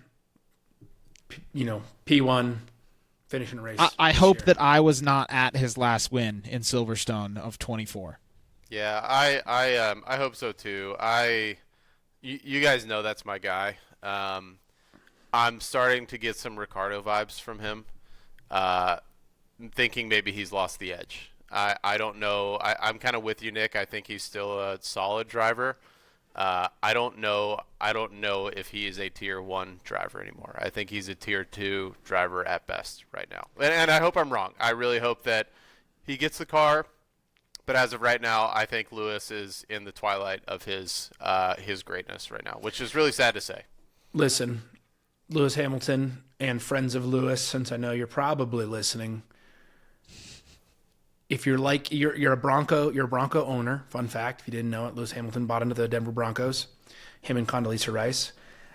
P1 finishing a race. I hope that I was not at his last win in Silverstone of 24. Yeah, I hope so too. You guys know that's my guy. I'm starting to get some Ricardo vibes from him. Thinking maybe he's lost the edge. I don't know. I'm kind of with you, Nick. I think he's still a solid driver. I don't know if he is a tier 1 driver anymore. I think he's a tier 2 driver at best right now. And I hope I'm wrong. I really hope that he gets the car. But as of right now, I think Lewis is in the twilight of his greatness right now, which is really sad to say. Listen, Lewis Hamilton and friends of Lewis, since I know you're probably listening, if you're a Bronco owner, fun fact, if you didn't know it, Lewis Hamilton bought into the Denver Broncos, him and Condoleezza Rice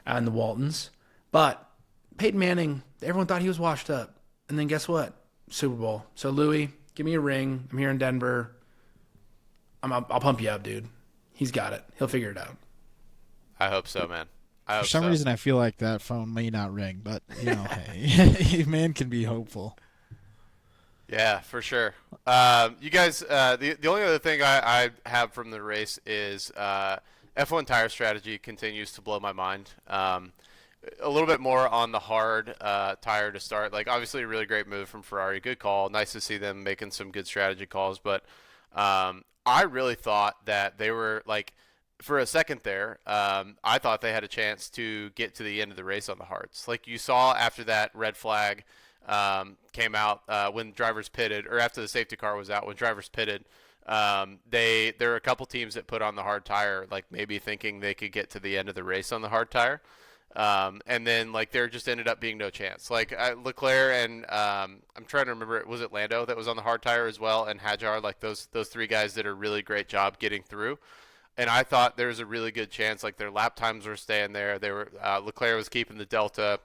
and the Waltons. But Peyton Manning, everyone thought he was washed up. And then guess what? Super Bowl. So Louis, give me a ring. I'm here in Denver. I'll pump you up, dude. He's got it. He'll figure it out. I hope so, man. For some reason, I feel like that phone may not ring, but hey, man can be hopeful. Yeah, for sure. You guys, the only other thing I have from the race is F1 tire strategy continues to blow my mind. A little bit more on the hard tire to start. Like, obviously, a really great move from Ferrari. Good call. Nice to see them making some good strategy calls. But I really thought that they were, like, for a second there, I thought they had a chance to get to the end of the race on the hards. Like, you saw after that red flag came out when drivers pitted, or after the safety car was out, when drivers pitted, there were a couple teams that put on the hard tire, like maybe thinking they could get to the end of the race on the hard tire. And then like there just ended up being no chance. Like Leclerc and I'm trying to remember, was it Lando that was on the hard tire as well, and Hadjar, like those three guys did a really great job getting through. And I thought there was a really good chance, like their lap times were staying there. They were Leclerc was keeping the delta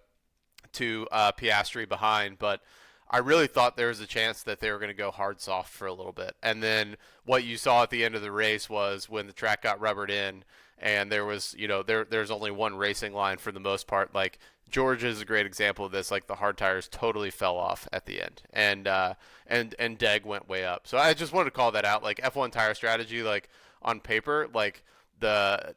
to Piastri behind, but I really thought there was a chance that they were going to go hard soft for a little bit. And then what you saw at the end of the race was when the track got rubbered in, and there was, there's only one racing line for the most part. Like Georgia is a great example of this. Like the hard tires totally fell off at the end, and Deg went way up. So I just wanted to call that out. Like F1 tire strategy, like on paper, like the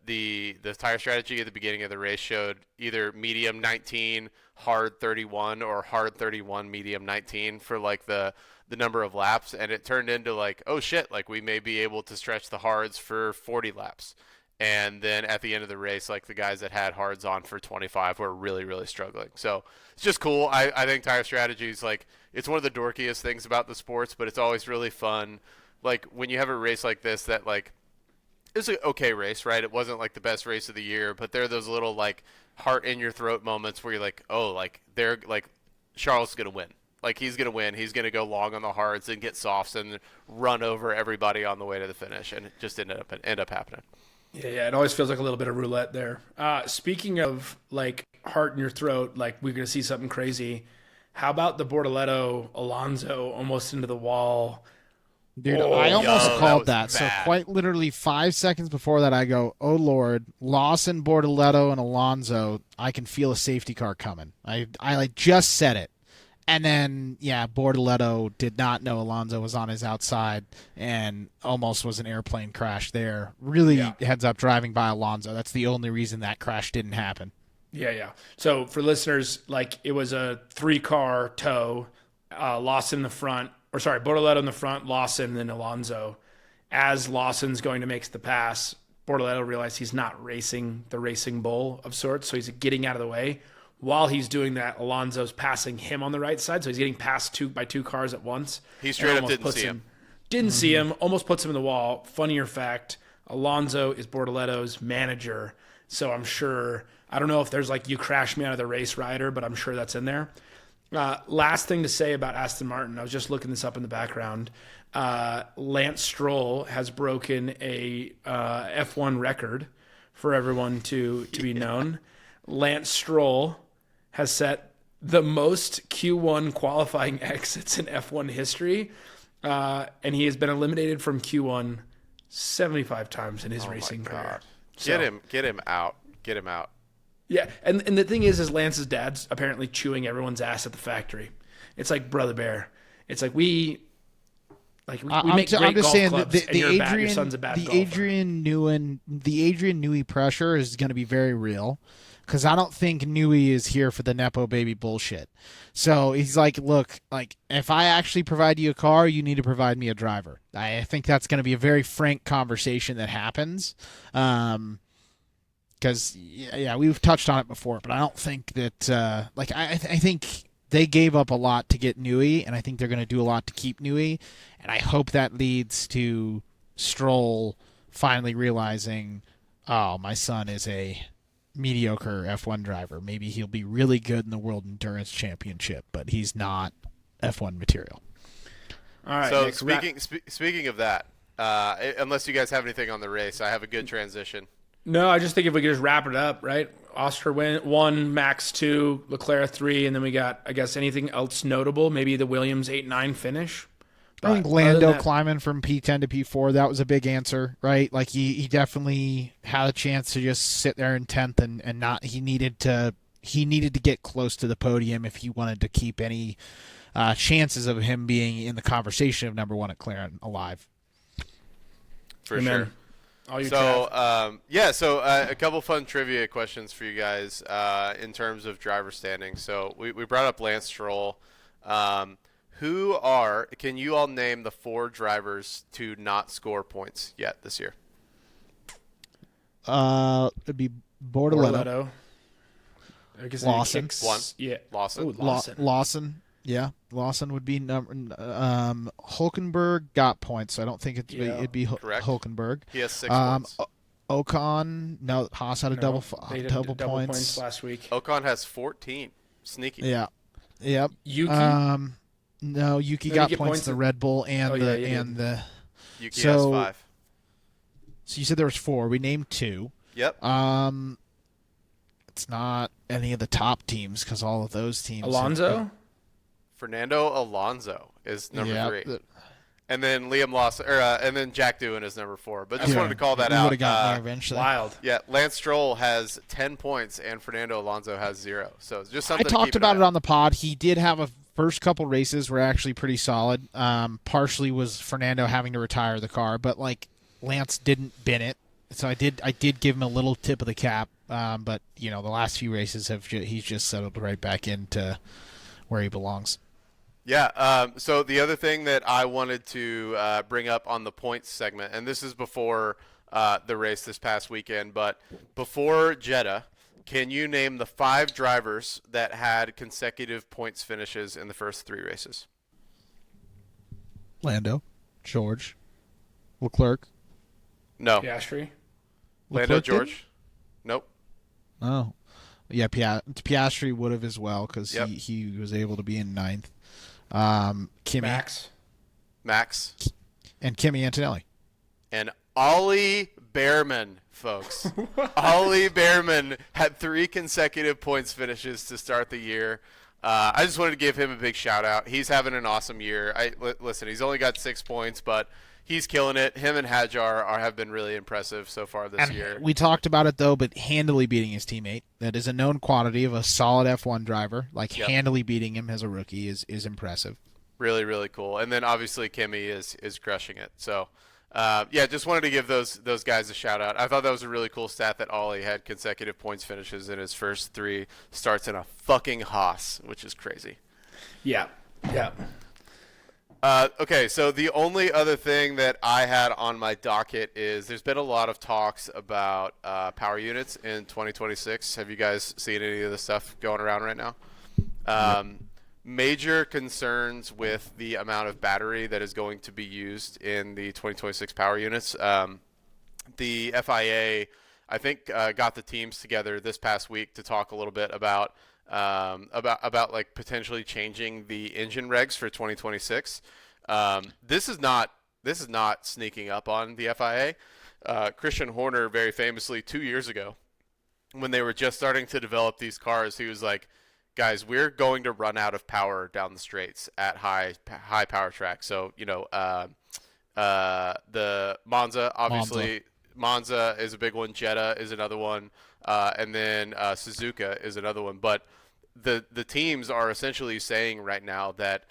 tire strategy at the beginning of the race showed either medium 19, hard 31, or hard 31, medium 19 for like the number of laps, and it turned into like, oh shit, like we may be able to stretch the hards for 40 laps. And then at the end of the race, like the guys that had hards on for 25 were really, really struggling. So it's just cool. I think tire strategy is like, it's one of the dorkiest things about the sports, but it's always really fun. Like when you have a race like this that like, it was an okay race, right? It wasn't like the best race of the year, but there are those little like heart in your throat moments where you're like, oh, like they're like Charles is going to win. Like he's going to win. He's going to go long on the hards and get softs and run over everybody on the way to the finish. And it just end up happening. Yeah, it always feels like a little bit of roulette there. Speaking of like heart in your throat, like we're going to see something crazy. How about the Bortoleto Alonso almost into the wall? Dude, I almost called that. So quite literally 5 seconds before that, I go, oh, Lord, Lawson, Bortoleto, and Alonso, I can feel a safety car coming. I like just said it. And then, yeah, Bortoleto did not know Alonso was on his outside and almost was an airplane crash there. Really heads up driving by Alonso. That's the only reason that crash didn't happen. Yeah. So for listeners, like it was a 3-car tow, Lawson in the front, or sorry, Bortoleto in the front, Lawson, and then Alonso. As Lawson's going to make the pass, Bortoleto realized he's not racing the racing bull of sorts, so he's getting out of the way. while he's doing that, Alonso's passing him on the right side, so he's getting passed by two cars at once. He straight up didn't see him. Didn't see him, almost puts him in the wall. Funnier fact, Alonso is Bortoletto's manager, so I'm sure, I don't know if there's like you crash me out of the race rider, but I'm sure that's in there. Last thing to say about Aston Martin, I was just looking this up in the background. Lance Stroll has broken a F1 record for everyone to be known. Lance Stroll has set the most Q1 qualifying exits in F1 history, and he has been eliminated from Q1 75 times in his racing career. So, get him out. Get him out. Yeah, and the thing is Lance's dad's apparently chewing everyone's ass at the factory. It's like Brother Bear. It's like we make great golf clubs, and you're bad, your son's a bad golfer. The Adrian Newey pressure is going to be very real, because I don't think Newey is here for the Nepo baby bullshit. So he's like, look, like if I actually provide you a car, you need to provide me a driver. I think that's going to be a very frank conversation that happens. Because, we've touched on it before, but I don't think that, I think they gave up a lot to get Newey, and I think they're going to do a lot to keep Newey, and I hope that leads to Stroll finally realizing, oh, my son is a mediocre F1 driver. Maybe he'll be really good in the World Endurance Championship, but he's not F1 material. All right. So speaking of that, unless you guys have anything on the race, I have a good transition. No, I just think if we could just wrap it up, right? Oscar 1, Max 2, Leclerc 3, and then we got, I guess, anything else notable? Maybe the Williams 8-9 finish? I think Lando climbing from P10 to P4, that was a big answer, right? Like he definitely had a chance to just sit there in 10th and not. He needed to get close to the podium if he wanted to keep any chances of him being in the conversation of number one at McLaren alive. For sure. So a couple fun trivia questions for you guys in terms of driver standing. So we brought up Lance Stroll. Can you all name the 4 drivers to not score points yet this year? It'd be Bortoletto. I guess Lawson. One. Yeah. Lawson. Lawson. Yeah, Lawson would be number. Hulkenberg got points, so I don't think it'd be Hulkenberg. He has 6 points. Ocon, no, Haas had a double points last week. Ocon has 14. Sneaky. Yeah. Yep. Yuki. No, Yuki got points in the Red Bull and the. Yuki has 5. So you said there was 4. We named 2. Yep. It's not any of the top teams because all of those teams. Alonso. Fernando Alonso is number 3, and then Liam Lawson, and then Jack Doohan is number 4. But just wanted to call that out. Would have gotten there eventually. Wild. Yeah, Lance Stroll has 10 points, and Fernando Alonso has 0. So it's just something. I talked about it on the pod. He did have a first couple races were actually pretty solid. Partially was Fernando having to retire the car, but like Lance didn't bin it, so I did give him a little tip of the cap. But the last few races he's just settled right back into where he belongs. Yeah, so the other thing that I wanted to bring up on the points segment, and this is before the race this past weekend, but before Jeddah, can you name the 5 drivers that had consecutive points finishes in the first 3 races? Lando, George, Leclerc. No. Piastri. Lando, George. Nope. Oh. Yeah, Piastri would have as well because he was able to be in 9th. Kimi. Max. And Kimi Antonelli. And Ollie Behrman, folks. Ollie Behrman had 3 consecutive points finishes to start the year. I just wanted to give him a big shout out. He's having an awesome year. Listen, he's only got 6 points, but he's killing it. Him and Hadjar have been really impressive so far this year. We talked about it, though, but handily beating his teammate. That is a known quantity of a solid F1 driver. Handily beating him as a rookie is impressive. Really, really cool. And then, obviously, Kimi is crushing it. So, just wanted to give those guys a shout-out. I thought that was a really cool stat that Ollie had consecutive points finishes in his first 3 starts in a fucking Haas, which is crazy. Yeah. Okay, so the only other thing that I had on my docket is there's been a lot of talks about power units in 2026. Have you guys seen any of the stuff going around right now? Major concerns with the amount of battery that is going to be used in the 2026 power units. The FIA, I think, got the teams together this past week to talk a little bit about like potentially changing the engine regs for 2026. This is not sneaking up on the FIA. Christian Horner very famously 2 years ago, when they were just starting to develop these cars, he was like, guys, we're going to run out of power down the straights at high power tracks. So, the Monza, obviously, Monza is a big one. Jeddah is another one. And then Suzuka is another one. But the teams are essentially saying right now that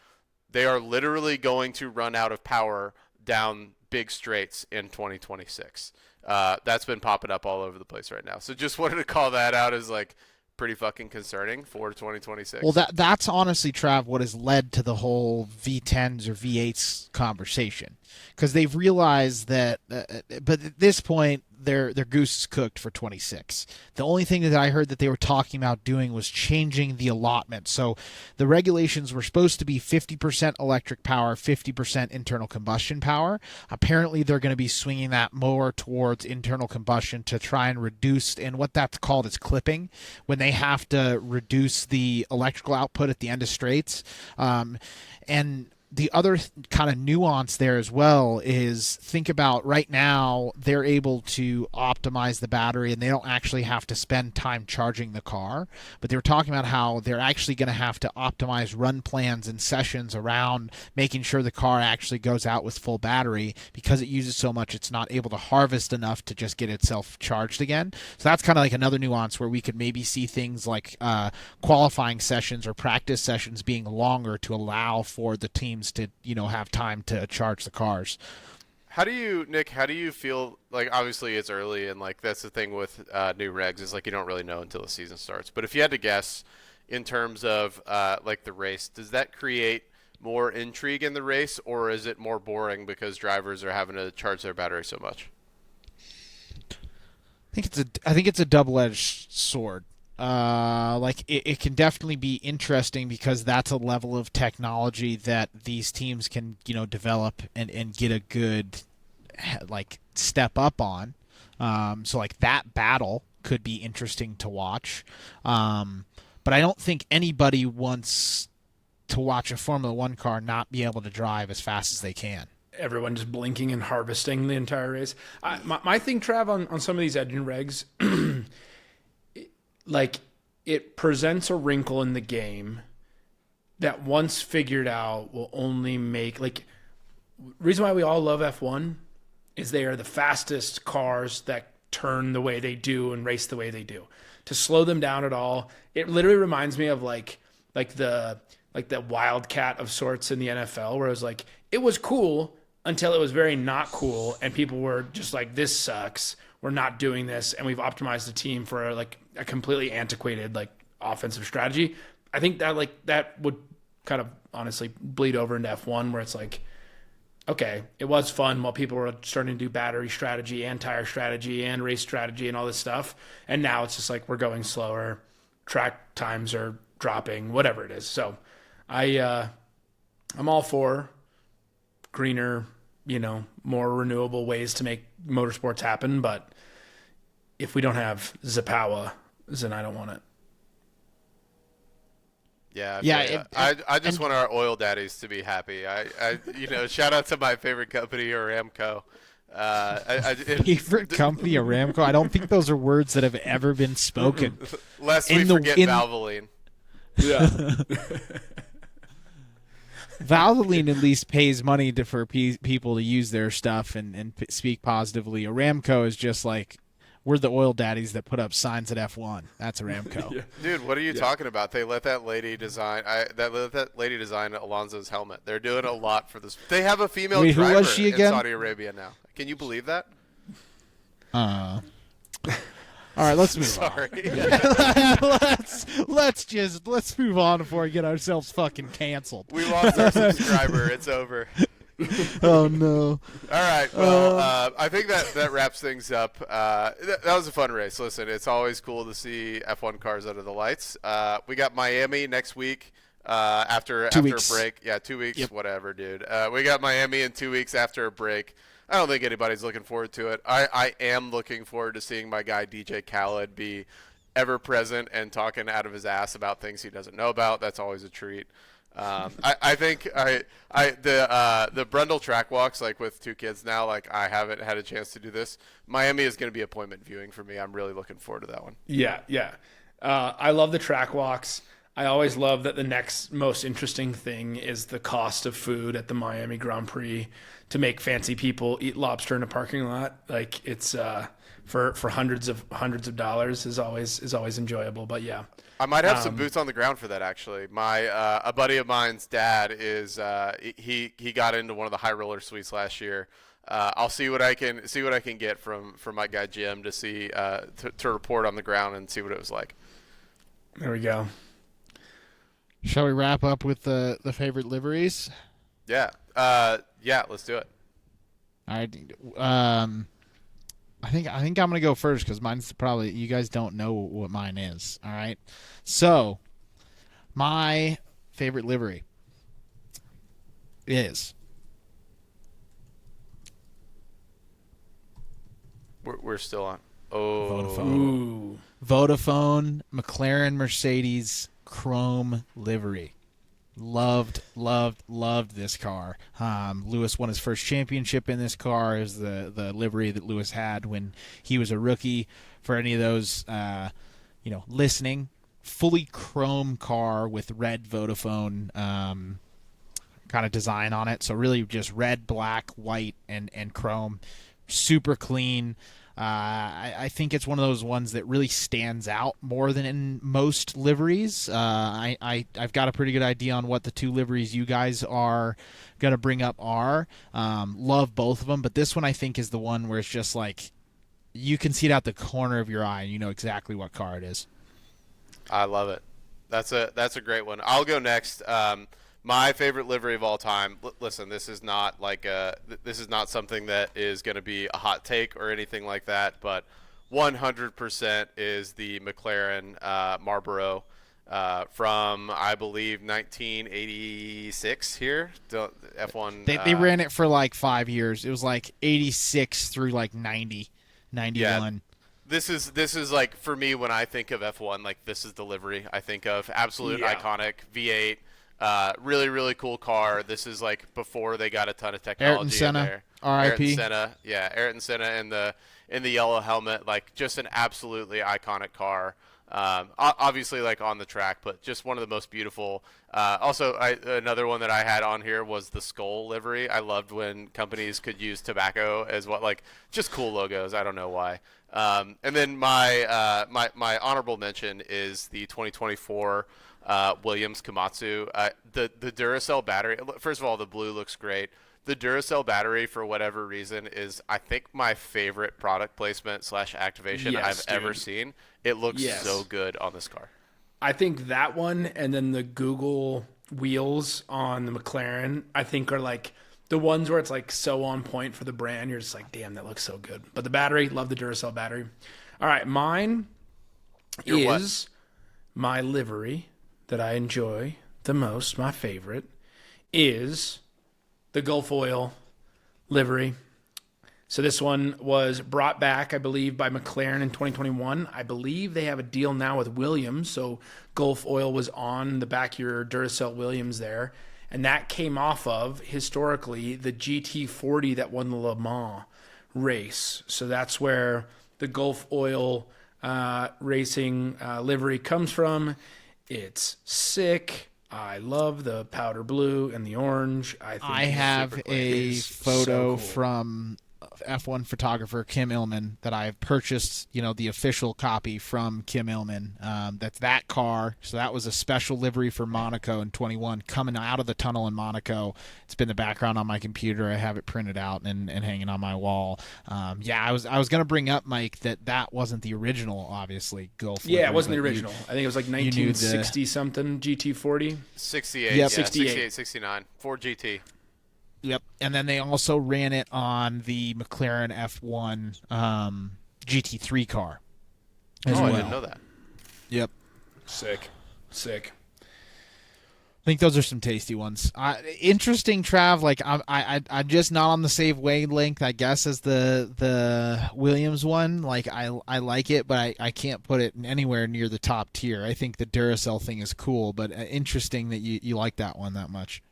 they are literally going to run out of power down big straights in 2026. That's been popping up all over the place right now. So just wanted to call that out as like pretty fucking concerning for 2026. Well, that's honestly, Trav, what has led to the whole V10s or V8s conversation, because they've realized that. But at this point, their goose is cooked for 26. The only thing that I heard that they were talking about doing was changing the allotment. So the regulations were supposed to be 50% electric power, 50% internal combustion power. Apparently, they're going to be swinging that more towards internal combustion to try and reduce, and what that's called is clipping, when they have to reduce the electrical output at the end of straights. And the other kind of nuance there as well is, think about right now, they're able to optimize the battery and they don't actually have to spend time charging the car. But they were talking about how they're actually going to have to optimize run plans and sessions around making sure the car actually goes out with full battery, because it uses so much it's not able to harvest enough to just get itself charged again. So that's kind of like another nuance where we could maybe see things like qualifying sessions or practice sessions being longer to allow for the teams to have time to charge the cars. Nick, how do you feel? Like, obviously it's early, and like that's the thing with new regs, is like you don't really know until the season starts. But if you had to guess in terms of like the race, does that create more intrigue in the race, or is it more boring because drivers are having to charge their battery so much? I think it's a double-edged sword. Like it can definitely be interesting, because that's a level of technology that these teams can develop and get a good like step up on. So like that battle could be interesting to watch. But I don't think anybody wants to watch a Formula One car not be able to drive as fast as they can. Everyone just blinking and harvesting the entire race. My thing, Trav, on some of these engine regs, like, it presents a wrinkle in the game that, once figured out, will only make, like, reason why we all love F1 is they are the fastest cars that turn the way they do and race the way they do. To slow them down at all, it literally reminds me of like the wildcat of sorts in the NFL, where it was like, it was cool until it was very not cool, and people were just like, this sucks, we're not doing this, and we've optimized the team for like a completely antiquated like offensive strategy. I think that would kind of honestly bleed over into F1, where it's like, okay, it was fun while people were starting to do battery strategy and tire strategy and race strategy and all this stuff, and now it's just like, we're going slower, track times are dropping, whatever it is. So I'm all for greener, more renewable ways to make motorsports happen, but if we don't have Zapowa, then I don't want it. Yeah. I just want our oil daddies to be happy. I shout out to my favorite company, Aramco. Favorite company, Aramco? I don't think those are words that have ever been spoken. Lest we forget Valvoline. Yeah. Valvoline at least pays money for people to use their stuff and speak positively. Aramco is just like, we're the oil daddies that put up signs at F1. That's Aramco. Yeah. Dude, what are you talking about? They let that lady design Alonso's helmet. They're doing a lot for this. They have a female driver who was she again? in Saudi Arabia now. Can you believe that? All right, let's move Sorry. on. let's move on before we get ourselves fucking canceled. We lost our subscriber. It's over. Oh no! All right. Well, I think that wraps things up. That was a fun race. Listen, it's always cool to see F1 cars under the lights. We got Miami next week. After a break. Yeah, 2 weeks. Yep. Whatever, dude. We got Miami in 2 weeks after a break. I don't think anybody's looking forward to it. I am looking forward to seeing my guy DJ Khaled be ever present and talking out of his ass about things he doesn't know about. That's always a treat. I think the Brundle track walks, like with 2 kids now, like I haven't had a chance to do this. Miami is going to be appointment viewing for me. I'm really looking forward to that one. Yeah. I love the track walks. I always love that the next most interesting thing is the cost of food at the Miami Grand Prix to make fancy people eat lobster in a parking lot. Like it's for hundreds of dollars is always enjoyable. But yeah. I might have some boots on the ground for that. Actually, my a buddy of mine's dad is he got into one of the high roller suites last year. I'll see what I can get from my guy Jim to see to report on the ground and see what it was like. There we go. Shall we wrap up with the favorite liveries? Yeah, let's do it. All right. I think I'm gonna go first because mine's probably, you guys don't know what mine is. All right, so my favorite livery is we're still on. Vodafone McLaren Mercedes Chrome livery. Loved this car. Lewis won his first championship in this car. It was the livery that Lewis had when he was a rookie. For any of those listening, fully chrome car with red Vodafone kind of design on it. So really just red, black, white, and chrome. Super clean. I think it's one of those ones that really stands out more than in most liveries. I've got a pretty good idea on what the 2 liveries you guys are going to bring up are. Love both of them, but this one I think is the one where it's just like you can see it out the corner of your eye and you know exactly what car it is. I love it. That's a great one. I'll go next. My favorite livery of all time. Listen, this is not something that is going to be a hot take or anything like that, but 100% is the McLaren Marlboro from, I believe, 1986 here. The F1. They ran it for like 5 years. It was like 86 through like 90, 91. Yeah. This is like, for me, when I think of F1, like this is the livery I think of. Absolute iconic V8. Really, really cool car. This is like before they got a ton of technology Ayrton Senna, in there. R.I.P. Ayrton Senna, yeah, Ayrton Senna in the yellow helmet, like just an absolutely iconic car. Obviously, like on the track, but just one of the most beautiful. Also, another one that I had on here was the skull livery. I loved when companies could use tobacco as what, like, just cool logos. I don't know why. And then my honorable mention is the 2024 Williams Komatsu. The Duracell battery. First of all, the blue looks great. The Duracell battery, for whatever reason, is, I think, my favorite product placement / activation I've ever seen. It looks so good on this car. I think that one and then the Google wheels on the McLaren, I think, are like the ones where it's like so on point for the brand. You're just like, damn, that looks so good. But the battery, love the Duracell battery. All right, mine is my livery that I enjoy the most. My favorite is the Gulf Oil livery. So this one was brought back, I believe, by McLaren in 2021. I believe they have a deal now with Williams. So Gulf Oil was on the back of your Duracell Williams there. And that came off of, historically, the GT40 that won the Le Mans race. So that's where the Gulf Oil racing livery comes from. It's sick. I love the powder blue and the orange. I have a photo from F1 photographer Kim Illman that I've purchased, the official copy from Kim Illman. That's that car. So that was a special livery for Monaco in 21, coming out of the tunnel in Monaco. It's been the background on my computer. I have it printed out and hanging on my wall. I was going to bring up, Mike, that wasn't the original, obviously, Gulf. Yeah, it wasn't the original. I think it was like 1960 something GT40. 68, Yep. 68, 69, Ford GT. Yep, and then they also ran it on the McLaren F1 GT3 car as well. I didn't know that. Yep. Sick. I think those are some tasty ones. Interesting, Trav. Like I'm just not on the same wavelength, I guess, as the Williams one. Like I like it, but I can't put it anywhere near the top tier. I think the Duracell thing is cool, but interesting that you like that one that much.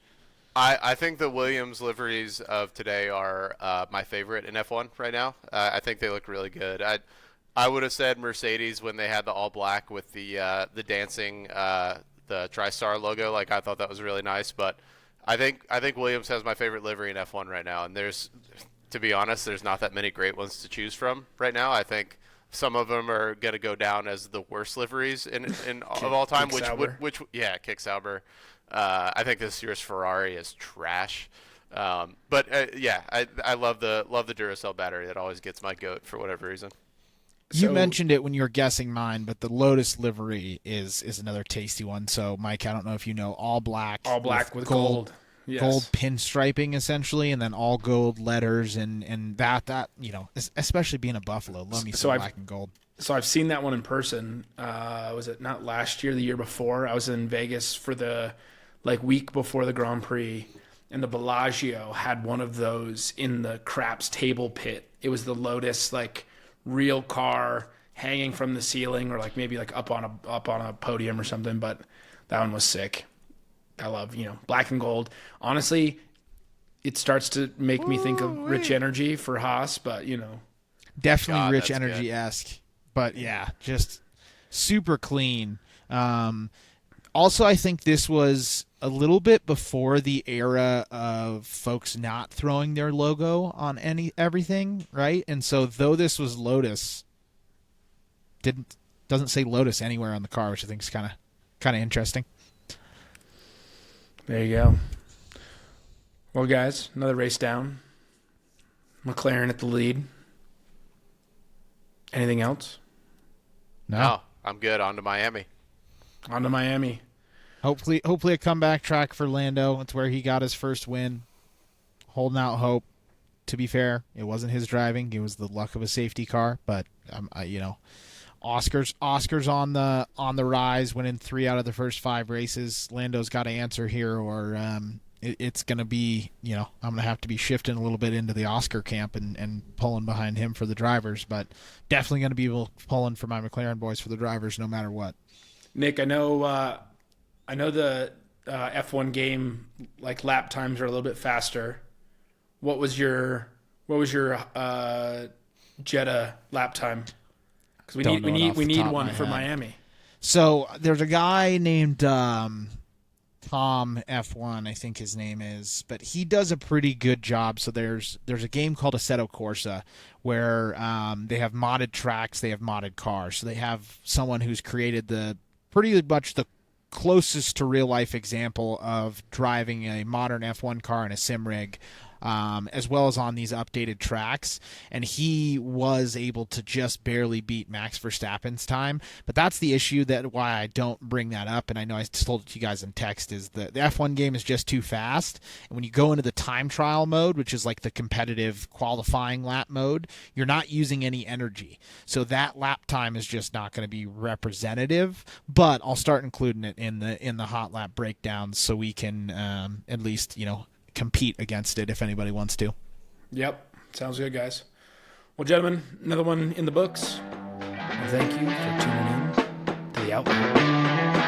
I think the Williams liveries of today are my favorite in F1 right now. I think they look really good. I would have said Mercedes when they had the all black with the dancing the TriStar logo. Like I thought that was really nice, but I think Williams has my favorite livery in F1 right now. And to be honest, there's not that many great ones to choose from right now. I think some of them are going to go down as the worst liveries of all time. Kick Sauber. I think this year's Ferrari is trash. I love the Duracell battery. That always gets my goat for whatever reason. You mentioned it when you were guessing mine, but the Lotus livery is another tasty one. So, Mike, I don't know if you know, all black with gold. Yes. Gold pinstriping essentially, and then all gold letters, and that especially being a Buffalo, love me some black and gold. So I've seen that one in person. Was it not last year, the year before? I was in Vegas for the week before the Grand Prix, and the Bellagio had one of those in the craps table pit. It was the Lotus real car hanging from the ceiling, or maybe up on a podium or something. But that one was sick. I love black and gold. Honestly, it starts to make me think of Rich Energy for Haas, but definitely Rich Energy-esque. But yeah, just super clean. Also, I think this was a little bit before the era of folks not throwing their logo on everything, right? And so, though this was Lotus, doesn't say Lotus anywhere on the car, which I think is kind of interesting. There you go. Well, guys, another race down. McLaren at the lead. Anything else? No, I'm good. On to Miami. Hopefully a comeback track for Lando. It's where he got his first win. Holding out hope. To be fair, it wasn't his driving. It was the luck of a safety car. But Oscar's on the rise, winning 3 out of the first 5 races. Lando's got to answer here, or it's going to be, I'm going to have to be shifting a little bit into the Oscar camp and pulling behind him for the drivers. But definitely going to be pulling for my McLaren boys for the drivers, no matter what. Nick, I know the F1 game lap times are a little bit faster. What was your Jeddah lap time? Because we need one for Miami. So there's a guy named Tom F1, I think his name is, but he does a pretty good job. So there's a game called Assetto Corsa where they have modded tracks, they have modded cars. So they have someone who's created pretty much the closest to real life example of driving a modern F1 car in a sim rig, as well as on these updated tracks, and he was able to just barely beat Max Verstappen's time. But that's the issue, that why I don't bring that up, and I know I told it to you guys in text, is the F1 game is just too fast, and when you go into the time trial mode, which is the competitive qualifying lap mode, you're not using any energy, so that lap time is just not going to be representative. But I'll start including it in the hot lap breakdowns, so we can at least compete against it if anybody wants to. Yep. Sounds good, guys. Well, gentlemen, another one in the books. And thank you for tuning in to the Outlap.